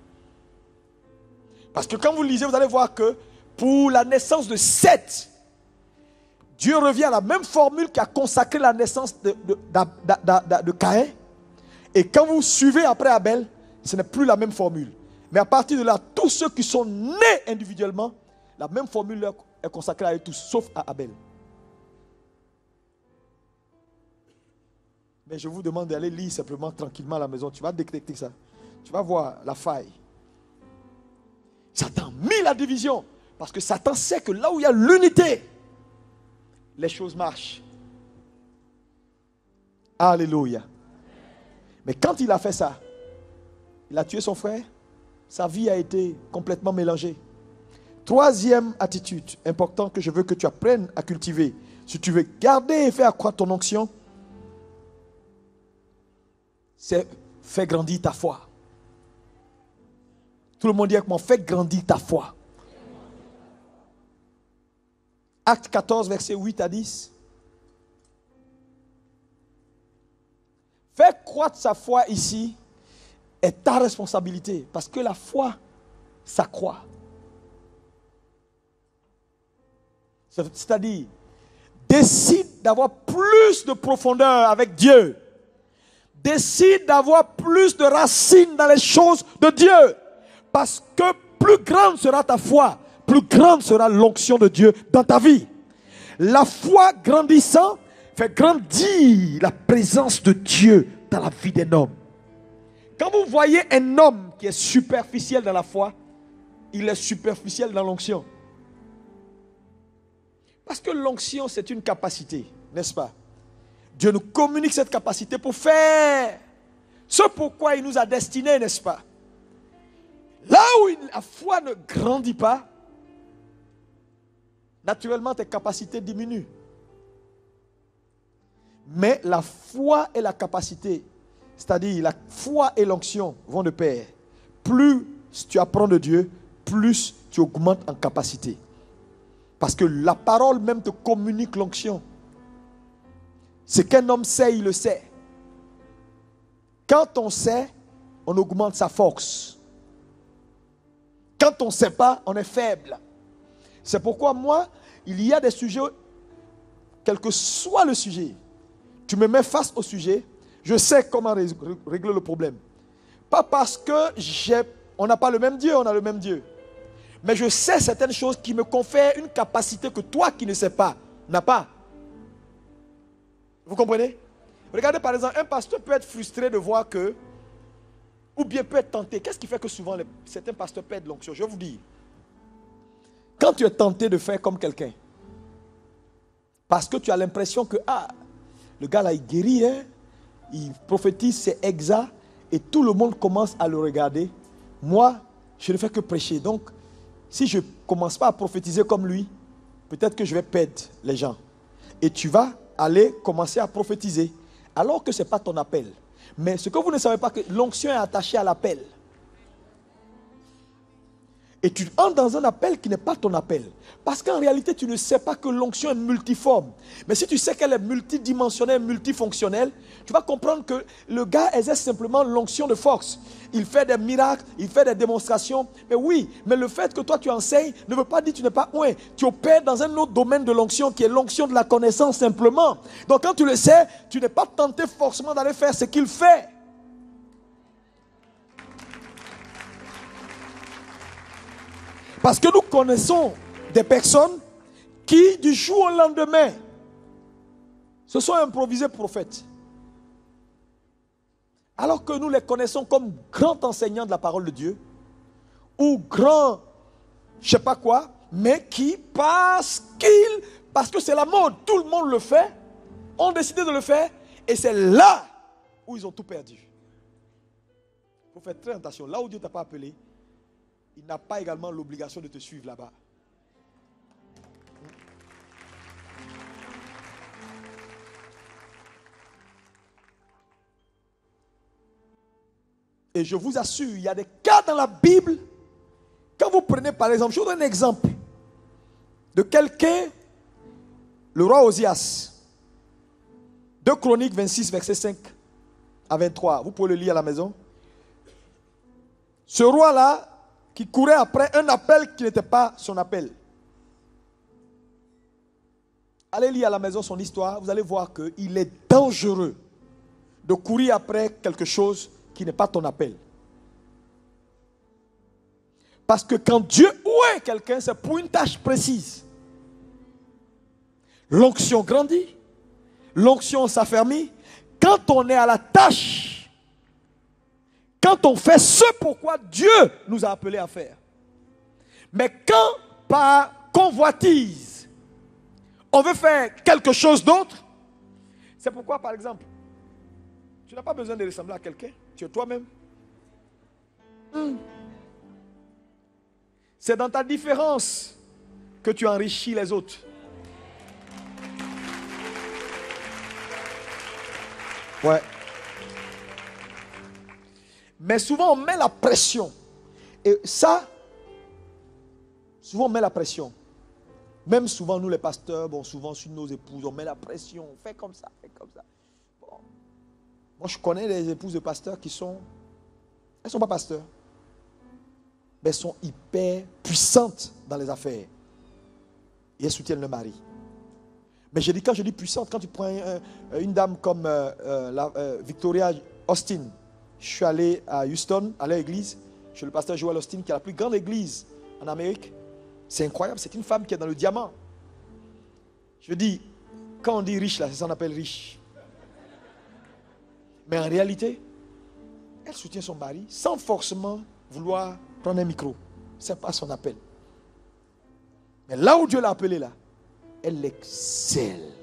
Parce que quand vous lisez, vous allez voir que pour la naissance de Seth, Dieu revient à la même formule qui a consacré la naissance de Caïn. Et quand vous suivez après Abel, ce n'est plus la même formule. Mais à partir de là, tous ceux qui sont nés individuellement, la même formule est consacrée à eux tous, sauf à Abel. Mais je vous demande d'aller lire simplement tranquillement à la maison. Tu vas détecter ça. Tu vas voir la faille. Satan mit la division. Parce que Satan sait que là où il y a l'unité, les choses marchent. Alléluia. Mais quand il a fait ça, il a tué son frère. Sa vie a été complètement mélangée. Troisième attitude importante que je veux que tu apprennes à cultiver. Si tu veux garder et faire accroître ton onction, c'est faire grandir ta foi. Tout le monde dit avec moi, fais grandir ta foi. Acte 14, versets 8 à 10. Faire croître sa foi ici est ta responsabilité. Parce que la foi s'accroît. C'est-à-dire, décide d'avoir plus de profondeur avec Dieu. Décide d'avoir plus de racines dans les choses de Dieu. Parce que plus grande sera ta foi, plus grande sera l'onction de Dieu dans ta vie. La foi grandissant fait grandir la présence de Dieu dans la vie d'un homme. Quand vous voyez un homme qui est superficiel dans la foi, il est superficiel dans l'onction. Parce que l'onction, c'est une capacité, n'est-ce pas? Dieu nous communique cette capacité pour faire ce pourquoi il nous a destinés, n'est-ce pas? Là où la foi ne grandit pas, naturellement tes capacités diminuent. Mais la foi et la capacité, c'est-à-dire la foi et l'onction vont de pair. Plus tu apprends de Dieu, plus tu augmentes en capacité. Parce que la parole même te communique l'onction. Ce qu'un homme sait, il le sait. Quand on sait, on augmente sa force. Quand on ne sait pas, on est faible. C'est pourquoi moi, il y a des sujets, quel que soit le sujet, tu me mets face au sujet, je sais comment régler le problème. Pas parce que on n'a pas le même Dieu, on a le même Dieu. Mais je sais certaines choses qui me confèrent une capacité que toi qui ne sais pas, n'as pas. Vous comprenez? Regardez par exemple, un pasteur peut être frustré de voir que, ou bien peut être tenté. Qu'est-ce qui fait que souvent certains pasteurs perdent l'onction? Je vais vous dire. Quand tu es tenté de faire comme quelqu'un, parce que tu as l'impression que, le gars là il guérit, hein, il prophétise, c'est exact, et tout le monde commence à le regarder. Moi, je ne fais que prêcher. Donc, si je ne commence pas à prophétiser comme lui, peut-être que je vais perdre les gens. Et tu vas aller commencer à prophétiser, alors que ce n'est pas ton appel. Mais ce que vous ne savez pas, que l'onction est attachée à l'appel. Et tu entres dans un appel qui n'est pas ton appel. Parce qu'en réalité, tu ne sais pas que l'onction est multiforme. Mais si tu sais qu'elle est multidimensionnelle, multifonctionnelle, tu vas comprendre que le gars exerce simplement l'onction de force. Il fait des miracles, il fait des démonstrations. Mais oui, mais le fait que toi tu enseignes ne veut pas dire que tu n'es pas loin. Tu opères dans un autre domaine de l'onction qui est l'onction de la connaissance simplement. Donc quand tu le sais, tu n'es pas tenté forcément d'aller faire ce qu'il fait. Parce que nous connaissons des personnes qui, du jour au lendemain, se sont improvisés prophètes. Alors que nous les connaissons comme grands enseignants de la parole de Dieu, ou grands, je ne sais pas quoi, mais qui, parce que c'est la mode, tout le monde le fait, ont décidé de le faire, et c'est là où ils ont tout perdu. Il faut faire très attention. Là où Dieu ne t'a pas appelé, il n'a pas également l'obligation de te suivre là-bas. Et je vous assure, il y a des cas dans la Bible. Quand vous prenez par exemple, je vous donne un exemple de quelqu'un, le roi Osias, 2 Chroniques 26, verset 5 à 23. Vous pouvez le lire à la maison. Ce roi-là, qui courait après un appel qui n'était pas son appel. Allez lire à la maison son histoire, vous allez voir qu'il est dangereux de courir après quelque chose qui n'est pas ton appel. Parce que quand Dieu ouait quelqu'un, c'est pour une tâche précise. L'onction grandit, l'onction s'affermit. Quand on est à la tâche, quand on fait ce pourquoi Dieu nous a appelés à faire. Mais quand par convoitise, on veut faire quelque chose d'autre, c'est pourquoi par exemple, tu n'as pas besoin de ressembler à quelqu'un, tu es toi-même. C'est dans ta différence que tu enrichis les autres. Ouais. Mais souvent on met la pression. Et ça, souvent on met la pression. Même souvent nous les pasteurs, bon souvent sur nos épouses, on met la pression. Fais comme ça, fais comme ça. Bon. Moi je connais des épouses de pasteurs qui sont... Elles ne sont pas pasteurs. Mais elles sont hyper puissantes dans les affaires. Et elles soutiennent le mari. Mais quand je dis puissante, quand tu prends une dame comme Victoria Austin, je suis allé à Houston, à l'église, chez le pasteur Joel Austin, qui est la plus grande église en Amérique. C'est incroyable, c'est une femme qui est dans le diamant. Je dis, quand on dit riche, là, c'est ça qu'on appelle riche. Mais en réalité, elle soutient son mari sans forcément vouloir prendre un micro. Ce n'est pas son appel. Mais là où Dieu l'a appelée, là, elle excelle.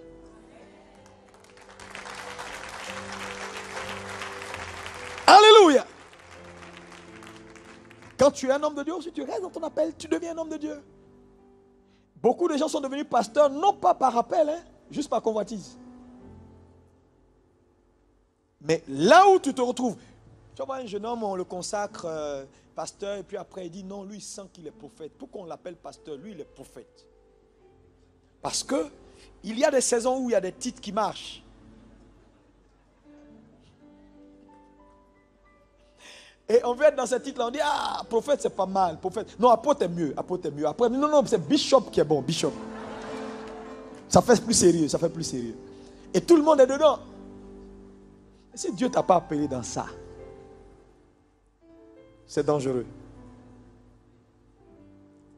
Alléluia. Quand tu es un homme de Dieu, si tu restes dans ton appel, tu deviens un homme de Dieu. Beaucoup de gens sont devenus pasteurs, non pas par appel, juste par convoitise. Mais là où tu te retrouves, tu vois un jeune homme, on le consacre pasteur, et puis après il dit non, lui il sent qu'il est prophète. Pourquoi on l'appelle pasteur? Lui il est prophète. Parce que il y a des saisons où il y a des titres qui marchent. Et on veut être dans ce titre-là, on dit ah, prophète c'est pas mal, prophète. Non, apôtre est mieux, apôtre est mieux. Après, non, c'est bishop qui est bon, bishop. Ça fait plus sérieux, ça fait plus sérieux. Et tout le monde est dedans. Et si Dieu t'a pas appelé dans ça, c'est dangereux.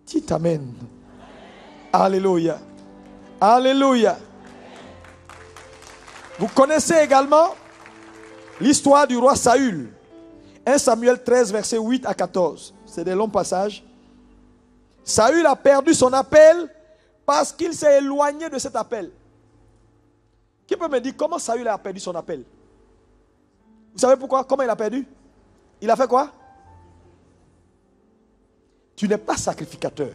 Dis amen. Alléluia. Alléluia. Vous connaissez également l'histoire du roi Saül. 1 Samuel 13, verset 8 à 14. C'est des longs passages. Saül a perdu son appel parce qu'il s'est éloigné de cet appel. Qui peut me dire comment Saül a perdu son appel? Vous savez pourquoi? Comment il a perdu? Il a fait quoi? Tu n'es pas sacrificateur.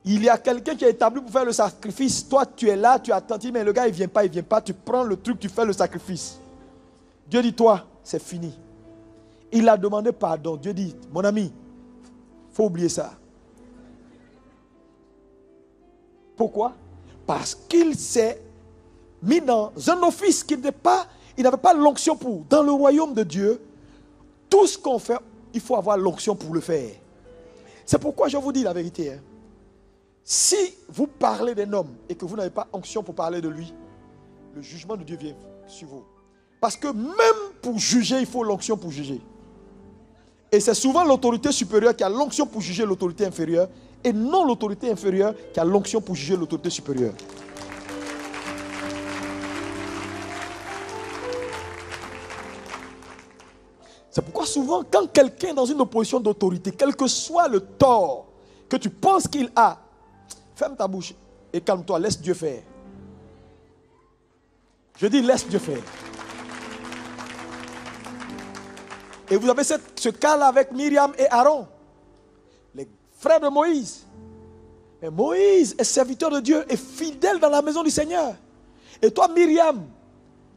Il y a quelqu'un qui est établi pour faire le sacrifice. Toi, tu es là, tu attends, mais le gars, il ne vient pas. Tu prends le truc, tu fais le sacrifice. Dieu dit, toi, c'est fini. Il a demandé pardon. Dieu dit, mon ami, il faut oublier ça. Pourquoi? Parce qu'il s'est mis dans un office qui n'était pas, il n'avait pas l'onction pour. Dans le royaume de Dieu, tout ce qu'on fait, il faut avoir l'onction pour le faire. C'est pourquoi je vous dis la vérité. Si vous parlez d'un homme et que vous n'avez pas onction pour parler de lui, le jugement de Dieu vient sur vous. Parce que même pour juger, il faut l'onction pour juger. Et c'est souvent l'autorité supérieure qui a l'onction pour juger l'autorité inférieure, et non l'autorité inférieure qui a l'onction pour juger l'autorité supérieure. C'est pourquoi souvent, quand quelqu'un est dans une opposition d'autorité, quel que soit le tort que tu penses qu'il a, ferme ta bouche et calme-toi, laisse Dieu faire. Je dis, laisse Dieu faire. Et vous avez ce cas-là avec Myriam et Aaron, les frères de Moïse. Et Moïse est serviteur de Dieu et fidèle dans la maison du Seigneur. Et toi, Myriam,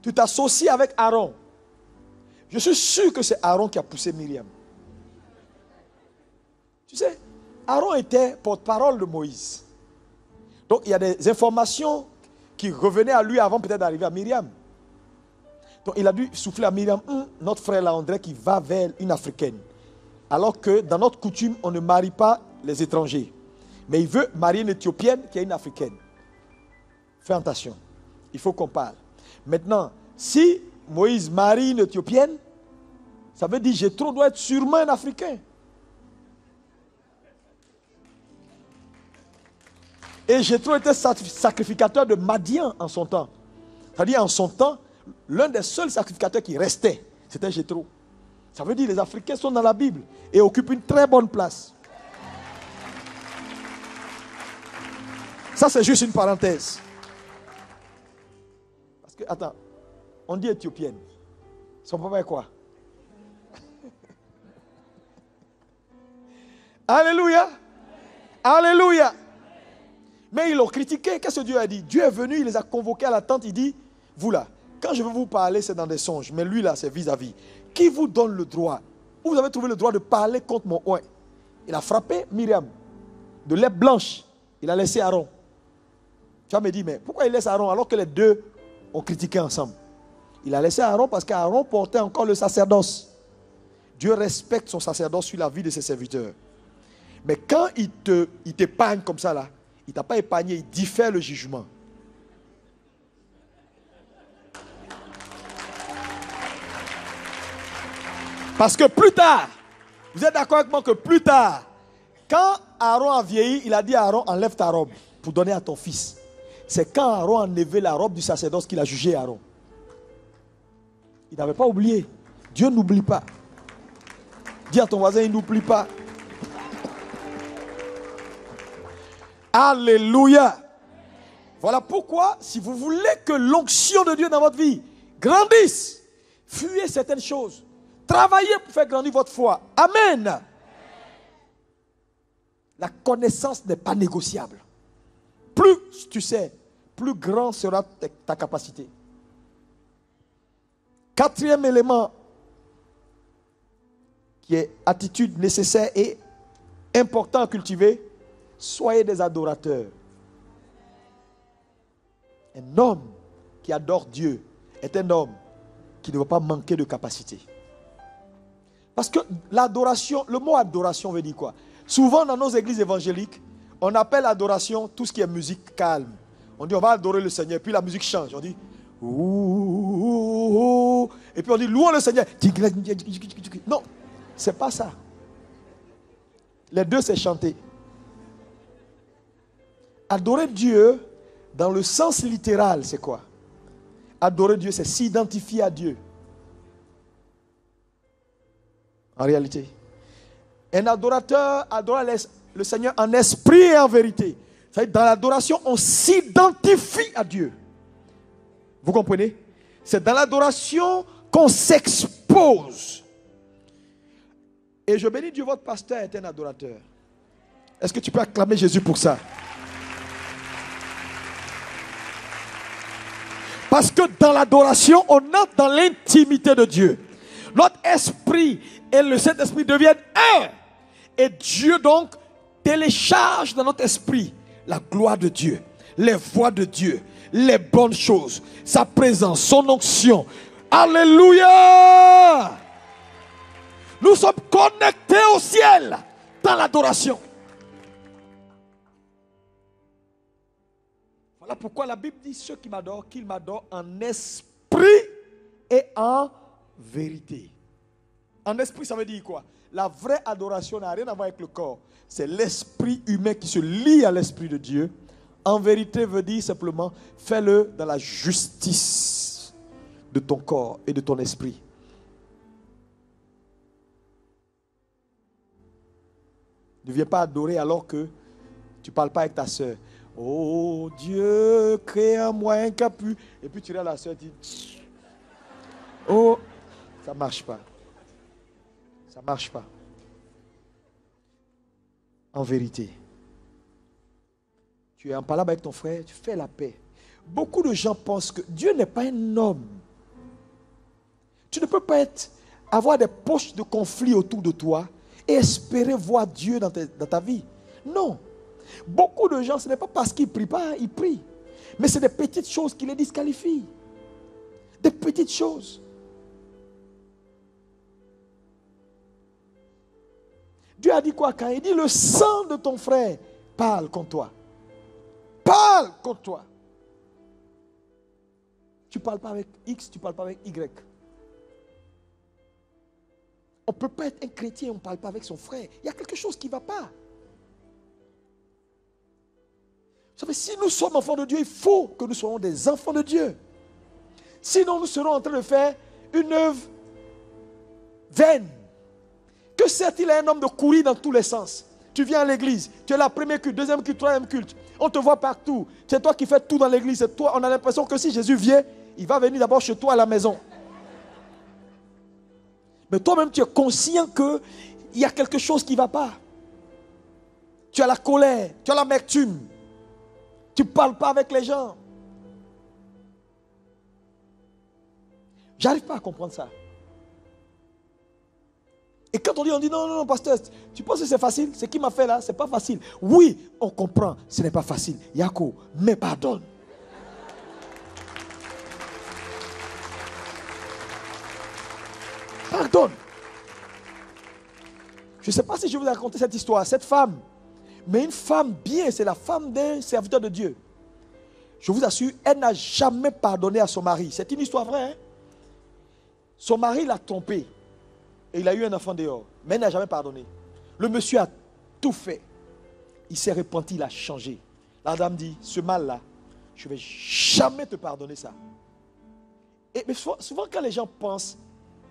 tu t'associes avec Aaron. Je suis sûr que c'est Aaron qui a poussé Myriam. Tu sais, Aaron était porte-parole de Moïse. Donc il y a des informations qui revenaient à lui avant peut-être d'arriver à Myriam. Donc il a dû souffler à Myriam, notre frère là, André, qui va vers une Africaine. Alors que dans notre coutume, on ne marie pas les étrangers. Mais il veut marier une Éthiopienne qui est une Africaine. Fais attention, il faut qu'on parle. Maintenant, si Moïse marie une Éthiopienne, ça veut dire que Jéthro doit être sûrement un Africain. Et Jéthro était sacrificateur de Madian en son temps. C'est-à-dire en son temps, l'un des seuls sacrificateurs qui restait, c'était Jéthro. Ça veut dire que les Africains sont dans la Bible et occupent une très bonne place. Ça, c'est juste une parenthèse. Parce que, attends, on dit éthiopienne. Son papa est quoi? Alléluia. Alléluia. Mais ils l'ont critiqué. Qu'est-ce que Dieu a dit? Dieu est venu, il les a convoqués à la tente. Il dit, vous là, quand je veux vous parler, c'est dans des songes. Mais lui là, c'est vis-à-vis. Qui vous donne le droit? Où vous avez trouvé le droit de parler contre mon oint? Il a frappé Myriam de lèvres blanches. Il a laissé Aaron. Tu vas me dire, mais pourquoi il laisse Aaron alors que les deux ont critiqué ensemble? Il a laissé Aaron parce qu'Aaron portait encore le sacerdoce. Dieu respecte son sacerdoce sur la vie de ses serviteurs. Mais quand il t'épargne comme ça là, il ne t'a pas épargné, il diffère le jugement. Parce que plus tard, vous êtes d'accord avec moi que plus tard, quand Aaron a vieilli, il a dit à Aaron, enlève ta robe pour donner à ton fils. C'est quand Aaron a enlevé la robe du sacerdoce qu'il a jugé Aaron. Il n'avait pas oublié. Dieu n'oublie pas. Dis à ton voisin, il n'oublie pas. Alléluia. Voilà pourquoi, si vous voulez que l'onction de Dieu dans votre vie grandisse, fuyez certaines choses. Travaillez pour faire grandir votre foi. Amen. La connaissance n'est pas négociable. Plus tu sais, plus grand sera ta capacité. Quatrième élément qui est attitude nécessaire et important à cultiver, soyez des adorateurs. Un homme qui adore Dieu est un homme qui ne va pas manquer de capacité. Parce que l'adoration, le mot adoration veut dire quoi? Souvent dans nos églises évangéliques, on appelle adoration tout ce qui est musique calme. On dit on va adorer le Seigneur, puis la musique change. On dit ouh, et puis on dit louons le Seigneur. Non, c'est pas ça. Les deux, c'est chanter. Adorer Dieu, dans le sens littéral, c'est quoi? Adorer Dieu, c'est s'identifier à Dieu. En réalité. Un adorateur adore le Seigneur en esprit et en vérité. C'est-à-dire, dans l'adoration, on s'identifie à Dieu. Vous comprenez? C'est dans l'adoration qu'on s'expose. Et je bénis Dieu, votre pasteur est un adorateur. Est-ce que tu peux acclamer Jésus pour ça? Parce que dans l'adoration, on entre dans l'intimité de Dieu. Notre esprit et le Saint-Esprit deviennent un. Et Dieu donc télécharge dans notre esprit la gloire de Dieu, les voix de Dieu, les bonnes choses, sa présence, son onction. Alléluia! Nous sommes connectés au ciel dans l'adoration. Voilà pourquoi la Bible dit ceux qui m'adorent, qu'ils m'adorent en esprit et en vérité. En esprit, ça veut dire quoi? La vraie adoration n'a rien à voir avec le corps. C'est l'esprit humain qui se lie à l'esprit de Dieu. En vérité, veut dire simplement, fais-le dans la justice de ton corps et de ton esprit. Ne viens pas adorer alors que tu ne parles pas avec ta soeur. Oh Dieu, crée en moi un capu. Et puis tu regardes la soeur et tu dis, oh, ça ne marche pas. Ça ne marche pas. En vérité, tu es en parlant avec ton frère, tu fais la paix. Beaucoup de gens pensent que Dieu n'est pas un homme. Tu ne peux pas avoir des poches de conflit autour de toi et espérer voir Dieu dans ta vie. Non. Beaucoup de gens, ce n'est pas parce qu'ils ne prient pas, ils prient. Mais c'est des petites choses qui les disqualifient. Des petites choses. Dieu a dit quoi quand il dit le sang de ton frère parle contre toi. Parle contre toi. Tu ne parles pas avec X, tu ne parles pas avec Y. On ne peut pas être un chrétien et on ne parle pas avec son frère. Il y a quelque chose qui ne va pas. Vous savez, si nous sommes enfants de Dieu, il faut que nous soyons des enfants de Dieu. Sinon, nous serons en train de faire une œuvre vaine. Que sert-il à un homme de courir dans tous les sens? Tu viens à l'église, tu es la première culte, deuxième culte, troisième culte. On te voit partout. C'est toi qui fais tout dans l'église. C'est toi. On a l'impression que si Jésus vient, il va venir d'abord chez toi à la maison. Mais toi-même, tu es conscient qu'il y a quelque chose qui ne va pas. Tu as la colère, tu as l'amertume. Tu ne parles pas avec les gens. J'arrive pas à comprendre ça. Et quand on dit non, pasteur, tu penses que c'est facile? Ce qui m'a fait là, c'est pas facile. Oui, on comprend, ce n'est pas facile. Yako, mais pardonne. Pardonne. Je ne sais pas si je vous ai raconté cette histoire. Cette femme, mais une femme bien, c'est la femme d'un serviteur de Dieu. Je vous assure, elle n'a jamais pardonné à son mari. C'est une histoire vraie. Hein? Son mari l'a trompée. Et il a eu un enfant dehors. Mais elle n'a jamais pardonné. Le monsieur a tout fait. Il s'est repenti, il a changé. La dame dit, ce mal-là, je ne vais jamais te pardonner ça. Mais souvent quand les gens pensent,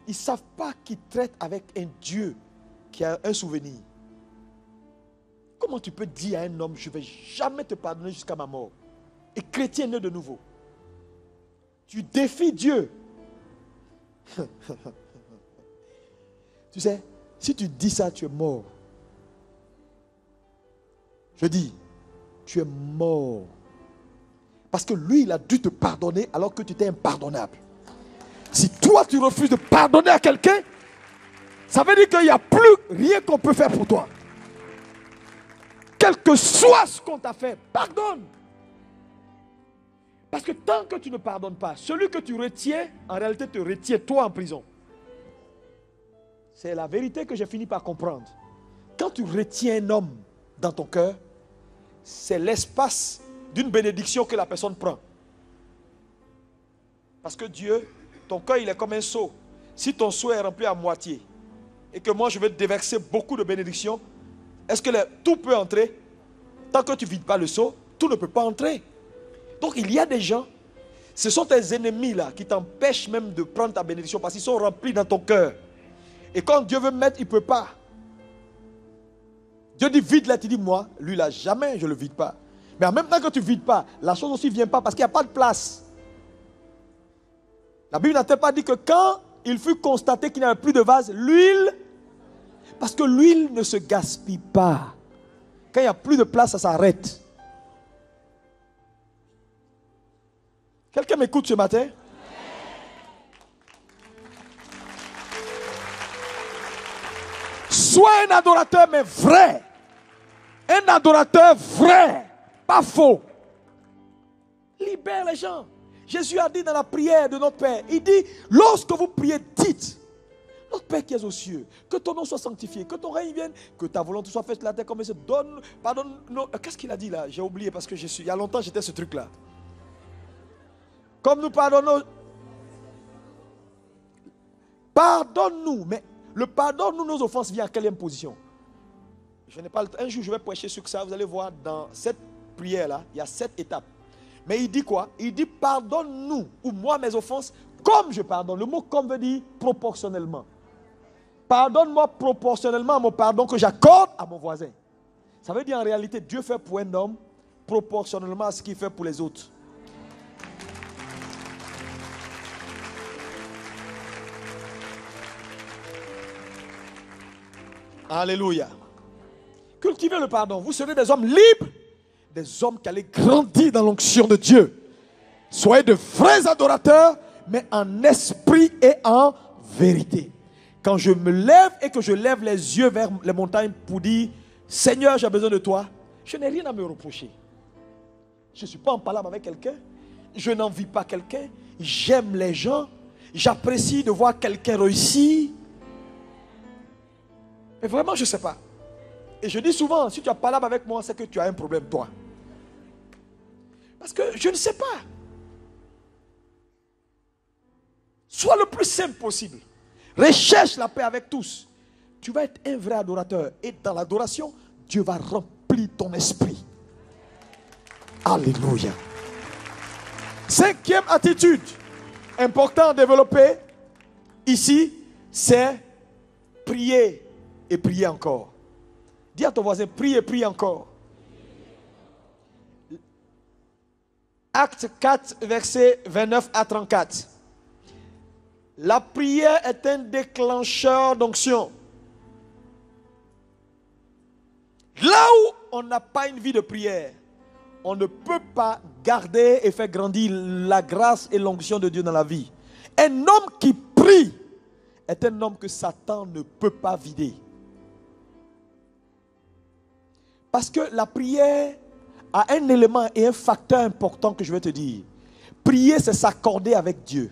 ils ne savent pas qu'ils traitent avec un Dieu qui a un souvenir. Comment tu peux dire à un homme, je ne vais jamais te pardonner jusqu'à ma mort? Et chrétien né de nouveau. Tu défies Dieu. Tu sais, si tu dis ça, tu es mort. Je dis, tu es mort. Parce que lui, il a dû te pardonner alors que tu étais impardonnable. Si toi, tu refuses de pardonner à quelqu'un, ça veut dire qu'il n'y a plus rien qu'on peut faire pour toi. Quel que soit ce qu'on t'a fait, pardonne. Parce que tant que tu ne pardonnes pas, celui que tu retiens, en réalité te retient toi en prison. C'est la vérité que j'ai fini par comprendre. Quand tu retiens un homme dans ton cœur, c'est l'espace d'une bénédiction que la personne prend. Parce que Dieu, ton cœur il est comme un seau. Si ton seau est rempli à moitié et que moi je vais te déverser beaucoup de bénédictions, est-ce que tout peut entrer? Tant que tu ne vides pas le seau, tout ne peut pas entrer. Donc il y a des gens, ce sont tes ennemis là qui t'empêchent même de prendre ta bénédiction parce qu'ils sont remplis dans ton cœur. Et quand Dieu veut mettre, il ne peut pas. Dieu dit vide là, tu dis moi, lui là, jamais je ne le vide pas. Mais en même temps que tu ne vides pas, la chose aussi ne vient pas parce qu'il n'y a pas de place. La Bible n'a-t-elle pas dit que quand il fut constaté qu'il n'y avait plus de vase, l'huile, parce que l'huile ne se gaspille pas. Quand il n'y a plus de place, ça s'arrête. Quelqu'un m'écoute ce matin? Sois un adorateur, mais vrai. Un adorateur vrai, pas faux. Libère les gens. Jésus a dit dans la prière de notre Père, il dit, lorsque vous priez, dites, notre Père qui es aux cieux, que ton nom soit sanctifié, que ton règne vienne, que ta volonté soit faite sur la terre comme elle se donne. Pardonne. Qu'est-ce qu'il a dit là? J'ai oublié parce que il y a longtemps j'étais ce truc là. Comme nous pardonnons. Pardonne-nous, mais Le pardon, nous, nos offenses, vient à quelle position? Je n'ai pas le temps. Un jour, je vais prêcher sur ça. Vous allez voir, dans cette prière-là, il y a 7 étapes. Mais il dit quoi? Il dit, pardonne-nous, ou moi, mes offenses, comme je pardonne. Le mot comme veut dire proportionnellement. Pardonne-moi proportionnellement à mon pardon que j'accorde à mon voisin. Ça veut dire en réalité, Dieu fait pour un homme proportionnellement à ce qu'il fait pour les autres. Alléluia. Cultivez le pardon. Vous serez des hommes libres, des hommes qui allaient grandir dans l'onction de Dieu. Soyez de vrais adorateurs, mais en esprit et en vérité. Quand je me lève et que je lève les yeux vers les montagnes pour dire, Seigneur, j'ai besoin de toi, je n'ai rien à me reprocher. Je ne suis pas en palabre avec quelqu'un. Je n'envie pas quelqu'un. J'aime les gens. J'apprécie de voir quelqu'un réussir. Mais vraiment, je ne sais pas. Et je dis souvent, si tu as palabre avec moi, c'est que tu as un problème, toi. Parce que je ne sais pas. Sois le plus simple possible. Recherche la paix avec tous. Tu vas être un vrai adorateur. Et dans l'adoration, Dieu va remplir ton esprit. Alléluia. 5e attitude importante à développer ici, c'est prier et prier encore. Dis à ton voisin, prie et prie encore. Acte 4, versets 29 à 34. La prière est un déclencheur d'onction. Là où on n'a pas une vie de prière, on ne peut pas garder et faire grandir la grâce et l'onction de Dieu dans la vie. Un homme qui prie est un homme que Satan ne peut pas vider. Parce que la prière a un élément et un facteur important que je vais te dire. Prier, c'est s'accorder avec Dieu.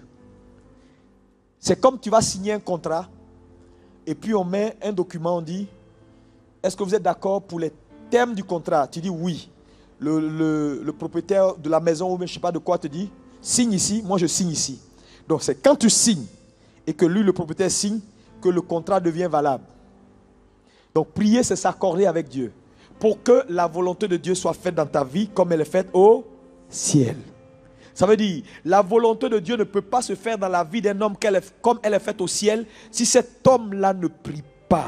C'est comme tu vas signer un contrat et puis on met un document, on dit, est-ce que vous êtes d'accord pour les termes du contrat? Tu dis oui. Le propriétaire de la maison ou je ne sais pas de quoi te dit, signe ici, moi je signe ici. Donc c'est quand tu signes et que lui, le propriétaire, signe que le contrat devient valable. Donc prier, c'est s'accorder avec Dieu pour que la volonté de Dieu soit faite dans ta vie comme elle est faite au ciel. Ça veut dire, la volonté de Dieu ne peut pas se faire dans la vie d'un homme comme elle est faite au ciel si cet homme-là ne prie pas.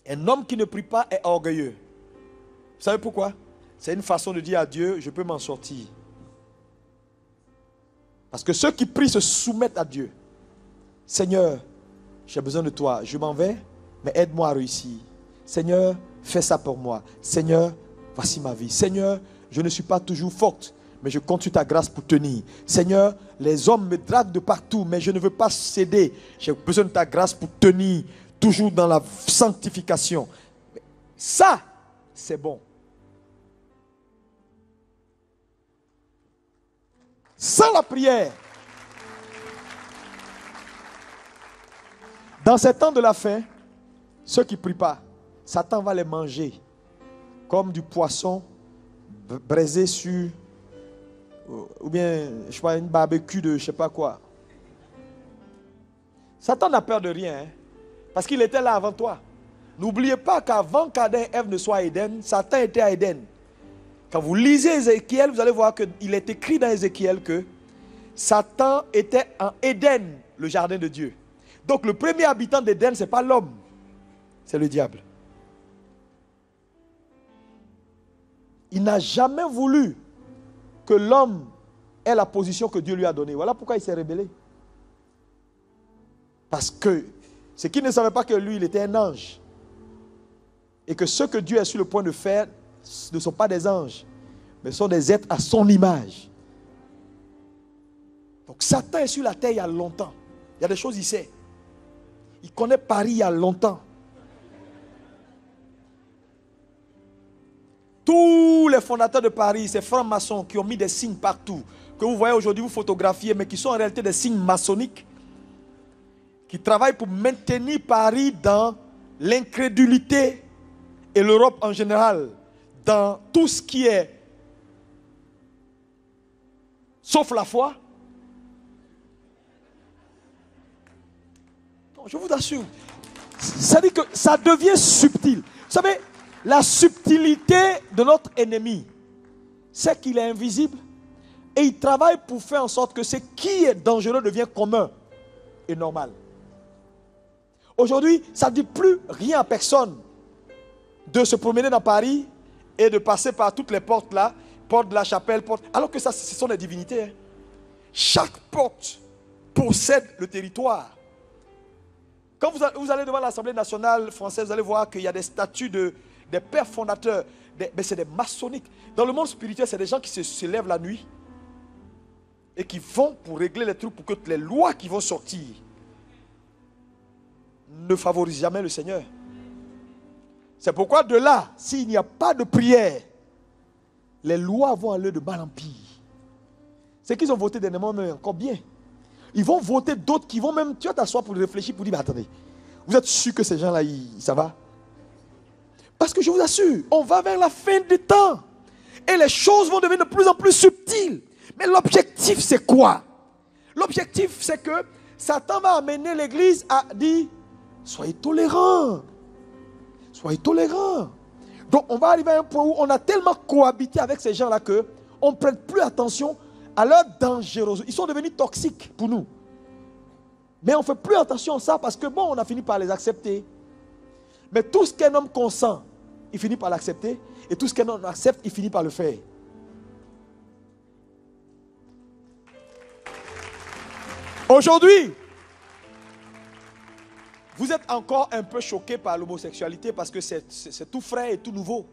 Un homme qui ne prie pas est orgueilleux. Vous savez pourquoi? C'est une façon de dire à Dieu, je peux m'en sortir. Parce que ceux qui prient se soumettent à Dieu. Seigneur, j'ai besoin de toi. Je m'en vais, mais aide-moi à réussir. Seigneur, fais ça pour moi. Seigneur, voici ma vie. Seigneur, je ne suis pas toujours forte, mais je compte sur ta grâce pour tenir. Seigneur, les hommes me draguent de partout, mais je ne veux pas céder. J'ai besoin de ta grâce pour tenir, toujours dans la sanctification. Ça, c'est bon. Sans la prière, dans ces temps de la faim, ceux qui ne prient pas, Satan va les manger comme du poisson braisé sur, ou bien, je sais pas, une barbecue de je sais pas quoi. Satan n'a peur de rien, hein, parce qu'il était là avant toi. N'oubliez pas qu'avant qu'Adam et Ève ne soient à Éden, Satan était à Éden. Quand vous lisez Ézéchiel, vous allez voir qu'il est écrit dans Ézéchiel que Satan était en Éden, le jardin de Dieu. Donc le premier habitant d'Éden, ce n'est pas l'homme, c'est le diable. Il n'a jamais voulu que l'homme ait la position que Dieu lui a donnée. Voilà pourquoi il s'est rébellé. Parce que c'est qu'il ne savait pas que lui, il était un ange. Et que ceux que Dieu est sur le point de faire ne sont pas des anges, mais sont des êtres à son image. Donc Satan est sur la terre il y a longtemps. Il y a des choses il sait. Il connaît Paris il y a longtemps. Tous les fondateurs de Paris, ces francs-maçons qui ont mis des signes partout, que vous voyez aujourd'hui, vous photographiez, mais qui sont en réalité des signes maçonniques, qui travaillent pour maintenir Paris dans l'incrédulité et l'Europe en général, dans tout ce qui est sauf la foi. Non, je vous assure. Ça dit que ça devient subtil. Vous savez, la subtilité de notre ennemi, c'est qu'il est invisible et il travaille pour faire en sorte que ce qui est dangereux devient commun et normal. Aujourd'hui, ça ne dit plus rien à personne de se promener dans Paris et de passer par toutes les portes là, porte de la chapelle, alors que ça, ce sont des divinités. Hein. Chaque porte possède le territoire. Quand vous allez devant l'Assemblée nationale française, vous allez voir qu'il y a des statues des pères fondateurs, mais c'est des maçonniques. Dans le monde spirituel, c'est des gens qui se lèvent la nuit et qui vont pour régler les trucs, pour que les lois qui vont sortir ne favorisent jamais le Seigneur. C'est pourquoi de là, s'il n'y a pas de prière, les lois vont aller de mal en pire. C'est qu'ils ont voté dernièrement, mais encore bien. Ils vont voter d'autres qui vont même, tu vas t'asseoir pour réfléchir, pour dire, mais attendez, vous êtes sûr que ces gens-là, ça va? Parce que je vous assure, on va vers la fin du temps. Et les choses vont devenir de plus en plus subtiles. Mais l'objectif, c'est quoi? L'objectif, c'est que Satan va amener l'église à dire, soyez tolérants. Soyez tolérants. Donc, on va arriver à un point où on a tellement cohabité avec ces gens-là qu'on ne prête plus attention à leur dangerosité. Ils sont devenus toxiques pour nous. Mais on ne fait plus attention à ça parce que bon, on a fini par les accepter. Mais tout ce qu'un homme consent, il finit par l'accepter. Et tout ce qu'un homme accepte, il finit par le faire. Aujourd'hui, vous êtes encore un peu choqué par l'homosexualité parce que c'est tout frais et tout nouveau.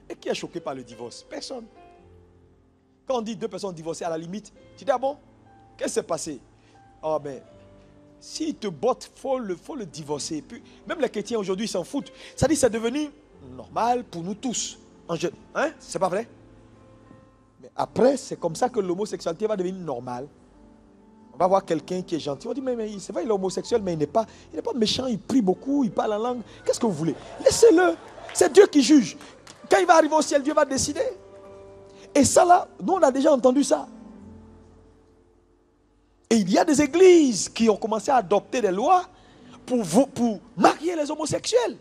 Et qui est choqué par le divorce? Personne. Quand on dit deux personnes divorcées, à la limite, tu dis, ah bon, qu'est-ce qui s'est passé? Oh ben, s'il te botte, il faut le divorcer. Puis, même les chrétiens aujourd'hui, ils s'en foutent. Ça dit, c'est devenu normal pour nous tous. Hein? C'est pas vrai? Mais après, c'est comme ça que l'homosexualité va devenir normale. On va voir quelqu'un qui est gentil. On dit, mais c'est vrai, il est homosexuel, mais il n'est pas méchant, il prie beaucoup, il parle en langue. Qu'est-ce que vous voulez? Laissez-le. C'est Dieu qui juge. Quand il va arriver au ciel, Dieu va décider. Et ça là, nous on a déjà entendu ça. Et il y a des églises qui ont commencé à adopter des lois pour marier les homosexuels.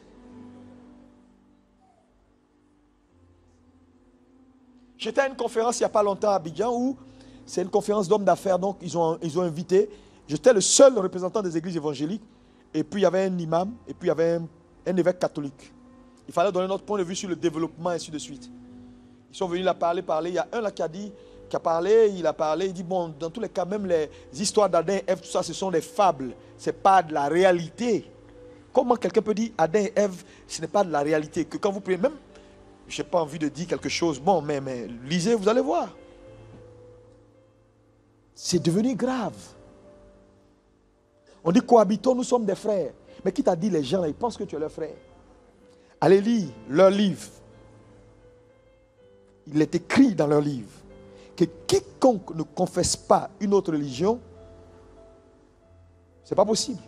J'étais à une conférence il n'y a pas longtemps à Abidjan où c'est une conférence d'hommes d'affaires, donc ils ont invité. J'étais le seul représentant des églises évangéliques. Et puis il y avait un imam, et puis il y avait un évêque catholique. Il fallait donner notre point de vue sur le développement et ainsi de suite. Ils sont venus là parler. Il y a un là qui a parlé, il dit, bon, dans tous les cas, même les histoires d'Adam et Ève, tout ça, ce sont des fables. Ce n'est pas de la réalité. Comment quelqu'un peut dire, Adam et Ève, ce n'est pas de la réalité? Que quand vous priez, même, je n'ai pas envie de dire quelque chose, bon, mais lisez, vous allez voir. C'est devenu grave. On dit, cohabitons, nous sommes des frères. Mais qui t'a dit, les gens, là, ils pensent que tu es leur frère? Allez lire leur livre. Il est écrit dans leur livre que quiconque ne confesse pas une autre religion, ce n'est pas possible.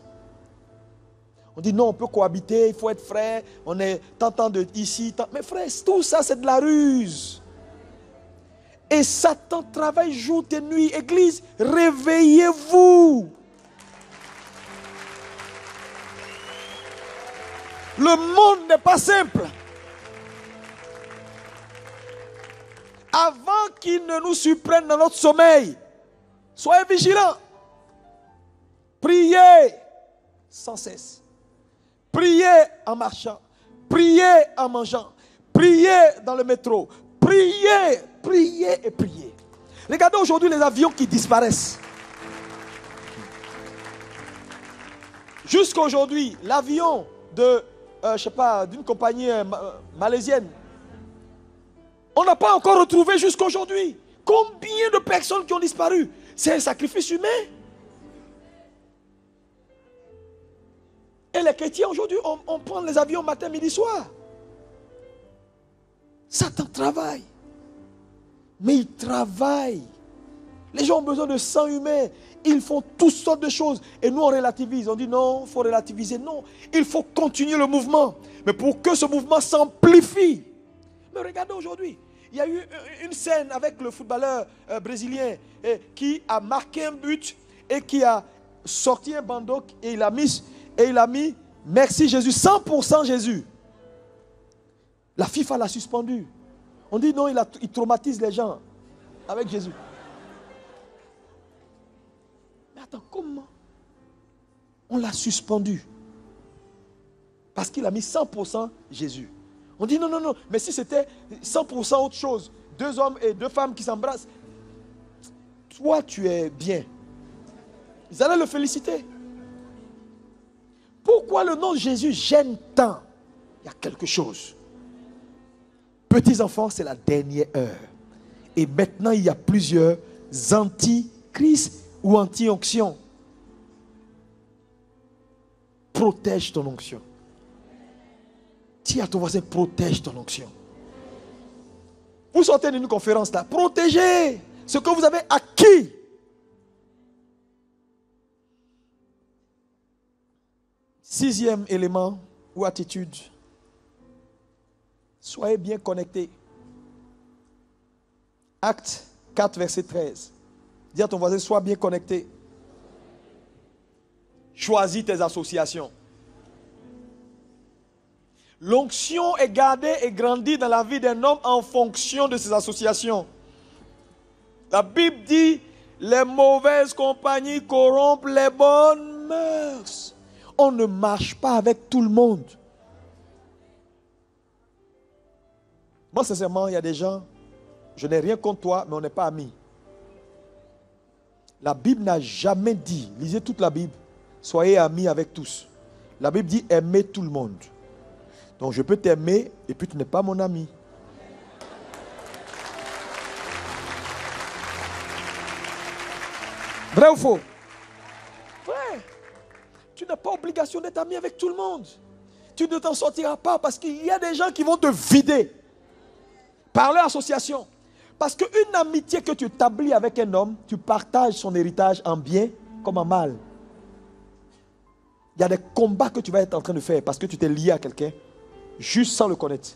On dit non, on peut cohabiter, il faut être frère, on est tant de ici, tant... Mais frère, tout ça c'est de la ruse. Et Satan travaille jour et nuit. Église, réveillez-vous. Le monde n'est pas simple. Avant qu'il ne nous surprenne dans notre sommeil, soyez vigilants. Priez sans cesse. Priez en marchant. Priez en mangeant. Priez dans le métro. Priez, priez et priez. Regardez aujourd'hui les avions qui disparaissent. Jusqu'à aujourd'hui, l'avion de, d'une compagnie malaisienne, on n'a pas encore retrouvé jusqu'à aujourd'hui. Combien de personnes qui ont disparu? C'est un sacrifice humain. Et les chrétiens aujourd'hui, on prend les avions matin, midi, soir. Satan travaille. Mais il travaille. Les gens ont besoin de sang humain. Ils font toutes sortes de choses. Et nous, on relativise. On dit non, il faut relativiser. Non, il faut continuer le mouvement. Mais pour que ce mouvement s'amplifie. Mais regardez aujourd'hui. Il y a eu une scène avec le footballeur brésilien qui a marqué un but et qui a sorti un bandeau et il a mis merci Jésus, 100% Jésus. La FIFA l'a suspendu. On dit non, il traumatise les gens avec Jésus. Mais attends, comment on l'a suspendu? Parce qu'il a mis 100% Jésus. On dit non, mais si c'était 100% autre chose, 2 hommes et 2 femmes qui s'embrassent, toi tu es bien. Ils allaient le féliciter. Pourquoi le nom de Jésus gêne tant? Il y a quelque chose. Petits enfants, c'est la dernière heure. Et maintenant, il y a plusieurs anti-Christ ou anti-onction. Protège ton onction. Dis à ton voisin, protège ton onction. Vous sortez d'une conférence là, protégez ce que vous avez acquis. Sixième élément ou attitude. Soyez bien connectés. Acte 4, verset 13. Dis à ton voisin, sois bien connecté. Choisis tes associations. L'onction est gardée et grandie dans la vie d'un homme en fonction de ses associations. La Bible dit, les mauvaises compagnies corrompent les bonnes mœurs. On ne marche pas avec tout le monde. Moi, sincèrement, il y a des gens, je n'ai rien contre toi, mais on n'est pas amis. La Bible n'a jamais dit, lisez toute la Bible, soyez amis avec tous. La Bible dit, aimez tout le monde. Donc je peux t'aimer et puis tu n'es pas mon ami. Vrai ou faux? Ouais. Tu n'as pas obligation d'être ami avec tout le monde. Tu ne t'en sortiras pas parce qu'il y a des gens qui vont te vider par leur association. Parce qu'une amitié que tu établis avec un homme, tu partages son héritage en bien comme en mal. Il y a des combats que tu vas être en train de faire parce que tu t'es lié à quelqu'un juste sans le connaître.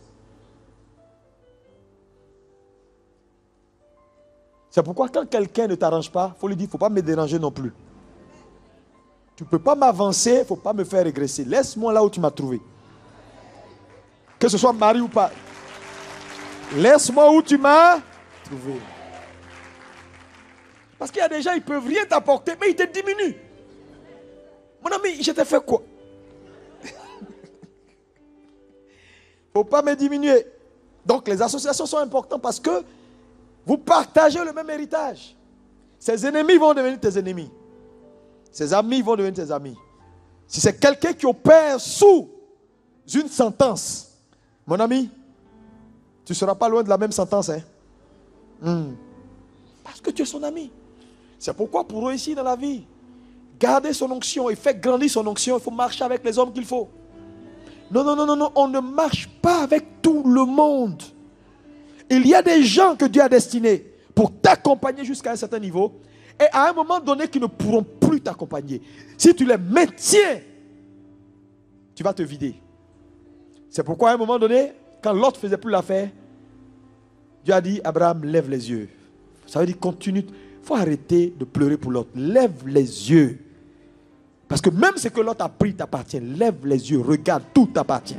C'est pourquoi quand quelqu'un ne t'arrange pas, il faut lui dire, il ne faut pas me déranger non plus. Tu ne peux pas m'avancer, il ne faut pas me faire régresser. Laisse-moi là où tu m'as trouvé. Que ce soit mari ou pas. Laisse-moi où tu m'as trouvé. Parce qu'il y a des gens, ils ne peuvent rien t'apporter, mais ils te diminuent. Mon ami, je t'ai fait quoi? Il ne faut pas me diminuer. Donc les associations sont importantes parce que vous partagez le même héritage. Ses ennemis vont devenir tes ennemis. Ses amis vont devenir tes amis. Si c'est quelqu'un qui opère sous une sentence, mon ami, tu ne seras pas loin de la même sentence. Parce que tu es son ami. C'est pourquoi pour réussir dans la vie, garder son onction et faire grandir son onction, il faut marcher avec les hommes qu'il faut. Non, on ne marche pas avec tout le monde. Il y a des gens que Dieu a destinés pour t'accompagner jusqu'à un certain niveau et à un moment donné qui ne pourront plus t'accompagner. Si tu les maintiens, tu vas te vider. C'est pourquoi à un moment donné, quand l'autre ne faisait plus l'affaire, Dieu a dit, Abraham, lève les yeux. Ça veut dire continue. Il faut arrêter de pleurer pour l'autre. Lève les yeux. Parce que même ce que l'autre a pris t'appartient. Lève les yeux, regarde, tout t'appartient.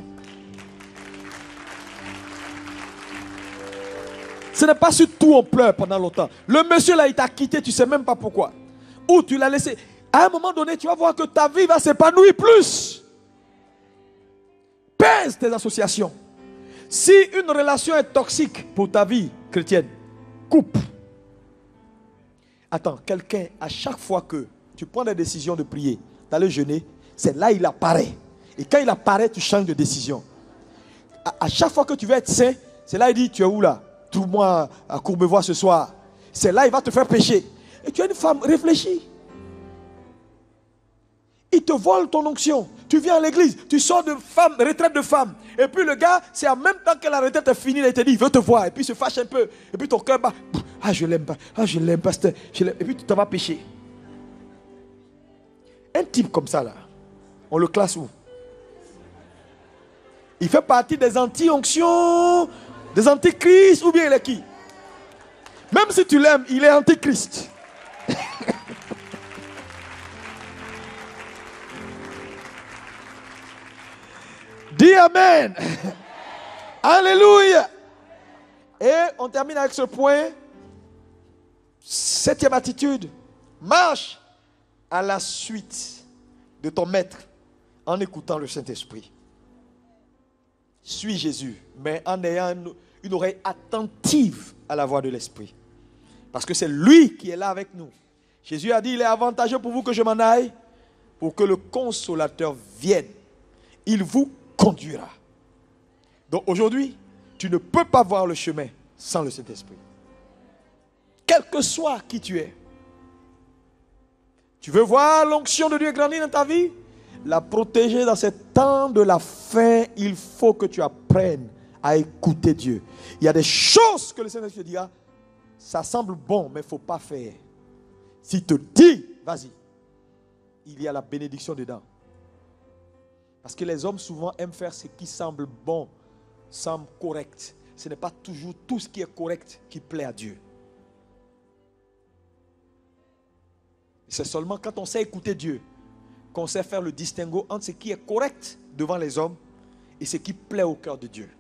Ce n'est pas sur tout on pleure pendant longtemps. Le monsieur là, il t'a quitté, tu ne sais même pas pourquoi. Ou tu l'as laissé. À un moment donné, tu vas voir que ta vie va s'épanouir plus. Pèse tes associations. Si une relation est toxique pour ta vie chrétienne, coupe. Attends, quelqu'un, à chaque fois que tu prends des décisions de prier, d'aller jeûner, c'est là il apparaît. Et quand il apparaît, tu changes de décision. À chaque fois que tu veux être saint, c'est là il dit, tu es où là? Trouve-moi à Courbevoie ce soir. C'est là il va te faire pécher. Et tu es une femme, réfléchis. Il te vole ton onction. Tu viens à l'église, tu sors de femme, retraite de femme. Et puis le gars, c'est en même temps que la retraite est finie, il te dit, il veut te voir. Et puis il se fâche un peu. Et puis ton cœur bat. Ah, je l'aime pas. Ah, je l'aime, pasteur. Et puis tu t'en vas pécher. Un type comme ça, là, on le classe où? Il fait partie des anti-onctions Des antichrists ou bien il est qui? Même si tu l'aimes, il est antichrist. Dis Amen. Alléluia. Et on termine avec ce point. 7e attitude. Marche à la suite de ton maître en écoutant le Saint-Esprit. Suis Jésus, mais en ayant une oreille attentive à la voix de l'Esprit. Parce que c'est lui qui est là avec nous. Jésus a dit, il est avantageux pour vous que je m'en aille, pour que le Consolateur vienne. Il vous conduira. Donc aujourd'hui, tu ne peux pas voir le chemin sans le Saint-Esprit. Quel que soit qui tu es. Tu veux voir l'onction de Dieu grandir dans ta vie? La protéger dans ces temps de la fin, il faut que tu apprennes à écouter Dieu. Il y a des choses que le Saint-Esprit te dira, ça semble bon, mais il ne faut pas faire. S'il te dit, vas-y, il y a la bénédiction dedans. Parce que les hommes souvent aiment faire ce qui semble bon, semble correct. Ce n'est pas toujours tout ce qui est correct qui plaît à Dieu. C'est seulement quand on sait écouter Dieu qu'on sait faire le distinguo entre ce qui est correct devant les hommes et ce qui plaît au cœur de Dieu.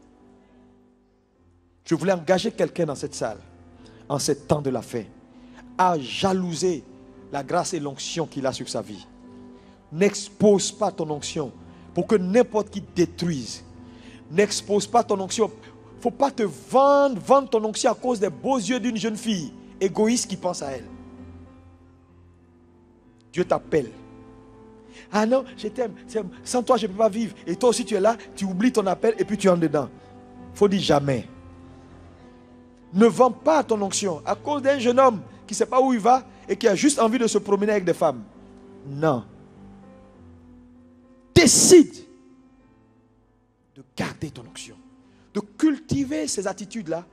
Je voulais engager quelqu'un dans cette salle, en ce temps de la fin, à jalouser la grâce et l'onction qu'il a sur sa vie. N'expose pas ton onction pour que n'importe qui détruise. N'expose pas ton onction. Il ne faut pas te vendre ton onction à cause des beaux yeux d'une jeune fille égoïste qui pense à elle. Dieu t'appelle. Ah non, je t'aime. Sans toi, je ne peux pas vivre. Et toi aussi, tu es là, tu oublies ton appel et puis tu entres dedans. Il faut dire jamais. Ne vends pas ton onction à cause d'un jeune homme qui ne sait pas où il va et qui a juste envie de se promener avec des femmes. Non. Décide de garder ton onction. De cultiver ces attitudes-là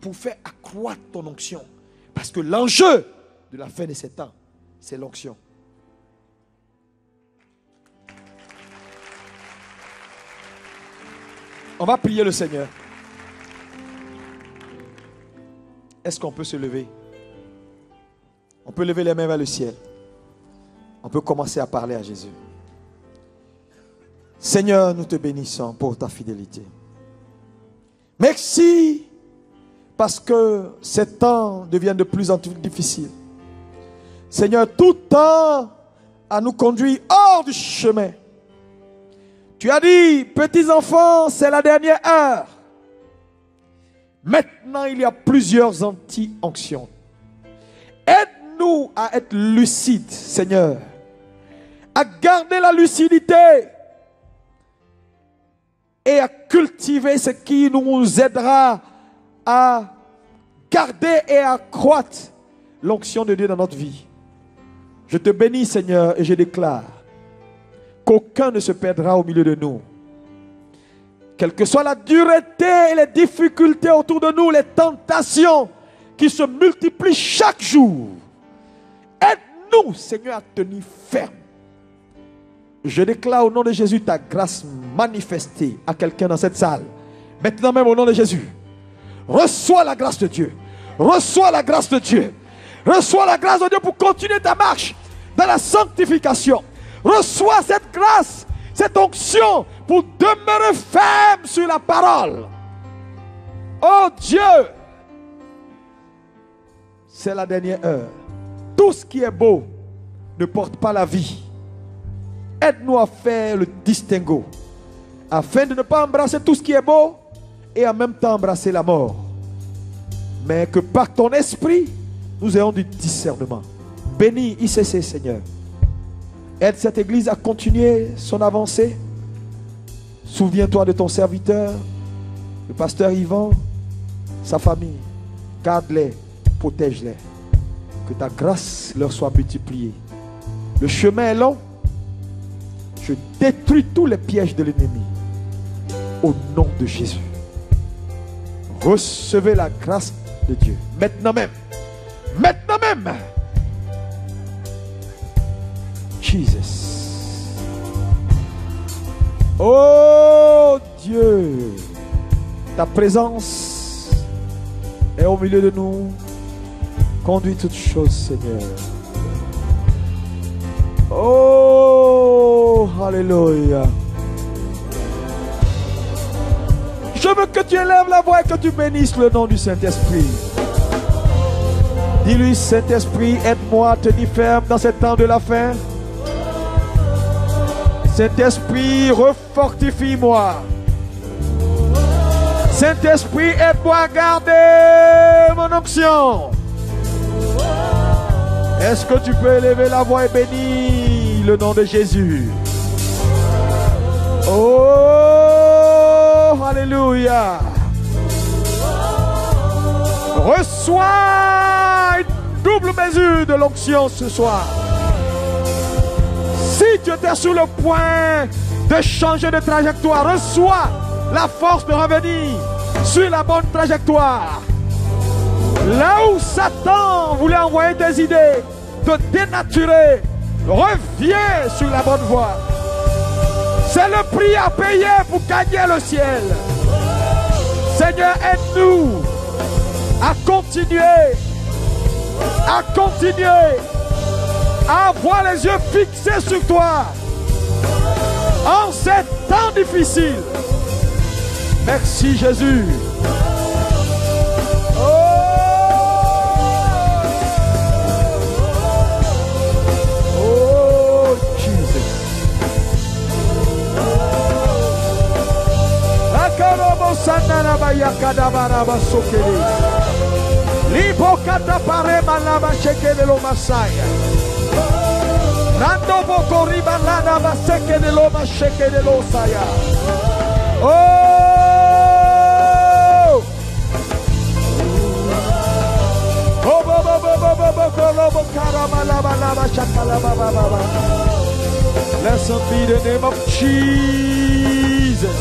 pour faire accroître ton onction. Parce que l'enjeu de la fin de ces temps, c'est l'onction. On va prier le Seigneur. Est-ce qu'on peut se lever? On peut lever les mains vers le ciel. On peut commencer à parler à Jésus. Seigneur, nous te bénissons pour ta fidélité. Merci parce que ces temps deviennent de plus en plus difficiles. Seigneur, tout temps à nous conduire hors du chemin. Tu as dit, petits enfants, c'est la dernière heure. Maintenant, il y a plusieurs anti-onctions. Aide-nous à être lucides, Seigneur. À garder la lucidité. Et à cultiver ce qui nous aidera à garder et à accroître l'onction de Dieu dans notre vie. Je te bénis, Seigneur, et je déclare qu'aucun ne se perdra au milieu de nous. Quelle que soit la dureté et les difficultés autour de nous, les tentations qui se multiplient chaque jour, aide-nous, Seigneur, à tenir ferme. Je déclare au nom de Jésus ta grâce manifestée à quelqu'un dans cette salle. Maintenant même au nom de Jésus, reçois la grâce de Dieu. Reçois la grâce de Dieu. Reçois la grâce de Dieu pour continuer ta marche dans la sanctification. Reçois cette grâce, cette onction pour demeurer ferme sur la parole. Oh Dieu, c'est la dernière heure. Tout ce qui est beau ne porte pas la vie. Aide-nous à faire le distinguo, afin de ne pas embrasser tout ce qui est beau et en même temps embrasser la mort. Mais que par ton esprit, nous ayons du discernement. Bénis ICC, Seigneur. Aide cette église à continuer son avancée. Souviens-toi de ton serviteur, le pasteur Yvan, sa famille. Garde-les, protège-les. Que ta grâce leur soit multipliée. Le chemin est long. Je détruis tous les pièges de l'ennemi. Au nom de Jésus. Recevez la grâce de Dieu. Maintenant même. Maintenant même. Jesus. Oh Dieu. Ta présence est au milieu de nous. Conduis toutes choses, Seigneur. Oh, alléluia. Je veux que tu élèves la voix et que tu bénisses le nom du Saint-Esprit. Dis-lui, Saint-Esprit, aide-moi à tenir ferme dans ces temps de la fin. Saint-Esprit, refortifie-moi. Saint-Esprit, aide-moi à garder mon onction. Est-ce que tu peux élever la voix et bénir le nom de Jésus? Oh, alléluia. Reçois une double mesure de l'onction ce soir. Si tu étais sur le point de changer de trajectoire, reçois la force de revenir sur la bonne trajectoire. Là où Satan voulait envoyer des idées, te dénaturer, reviens sur la bonne voie. C'est le prix à payer pour gagner le ciel. Seigneur, aide-nous à continuer, à avoir les yeux fixés sur toi en ces temps difficiles. Merci Jésus. Oh Jesus. Akarobo sanana bayakada baraba sokele. Libo kata pare malaba shekele lo masaya. Nando boko riba lana baseke lo mashekele lo saya. Oh. Blessed be the name of Jesus.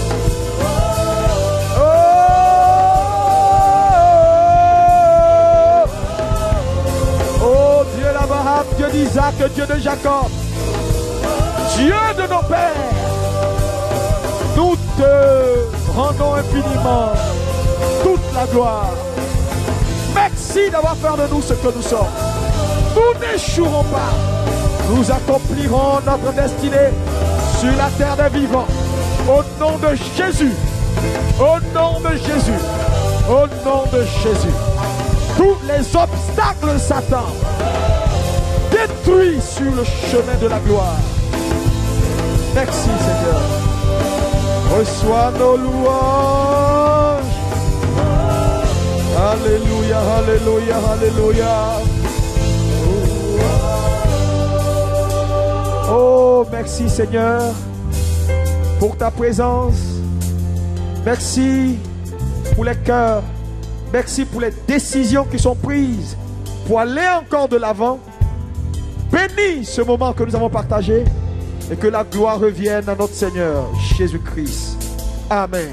Oh Dieu d'Abraham, Dieu d'Isaac, Dieu de Jacob, Dieu de nos pères, nous te rendons infiniment toute la gloire. Merci d'avoir fait de nous ce que nous sommes. Nous n'échouerons pas. Nous accomplirons notre destinée sur la terre des vivants. Au nom de Jésus. Au nom de Jésus. Au nom de Jésus. Tous les obstacles, Satan, détruits sur le chemin de la gloire. Merci, Seigneur. Reçois nos louanges. Alléluia, alléluia, alléluia. Oh, merci Seigneur pour ta présence. Merci pour les cœurs. Merci pour les décisions qui sont prises pour aller encore de l'avant. Bénis ce moment que nous avons partagé et que la gloire revienne à notre Seigneur Jésus-Christ. Amen.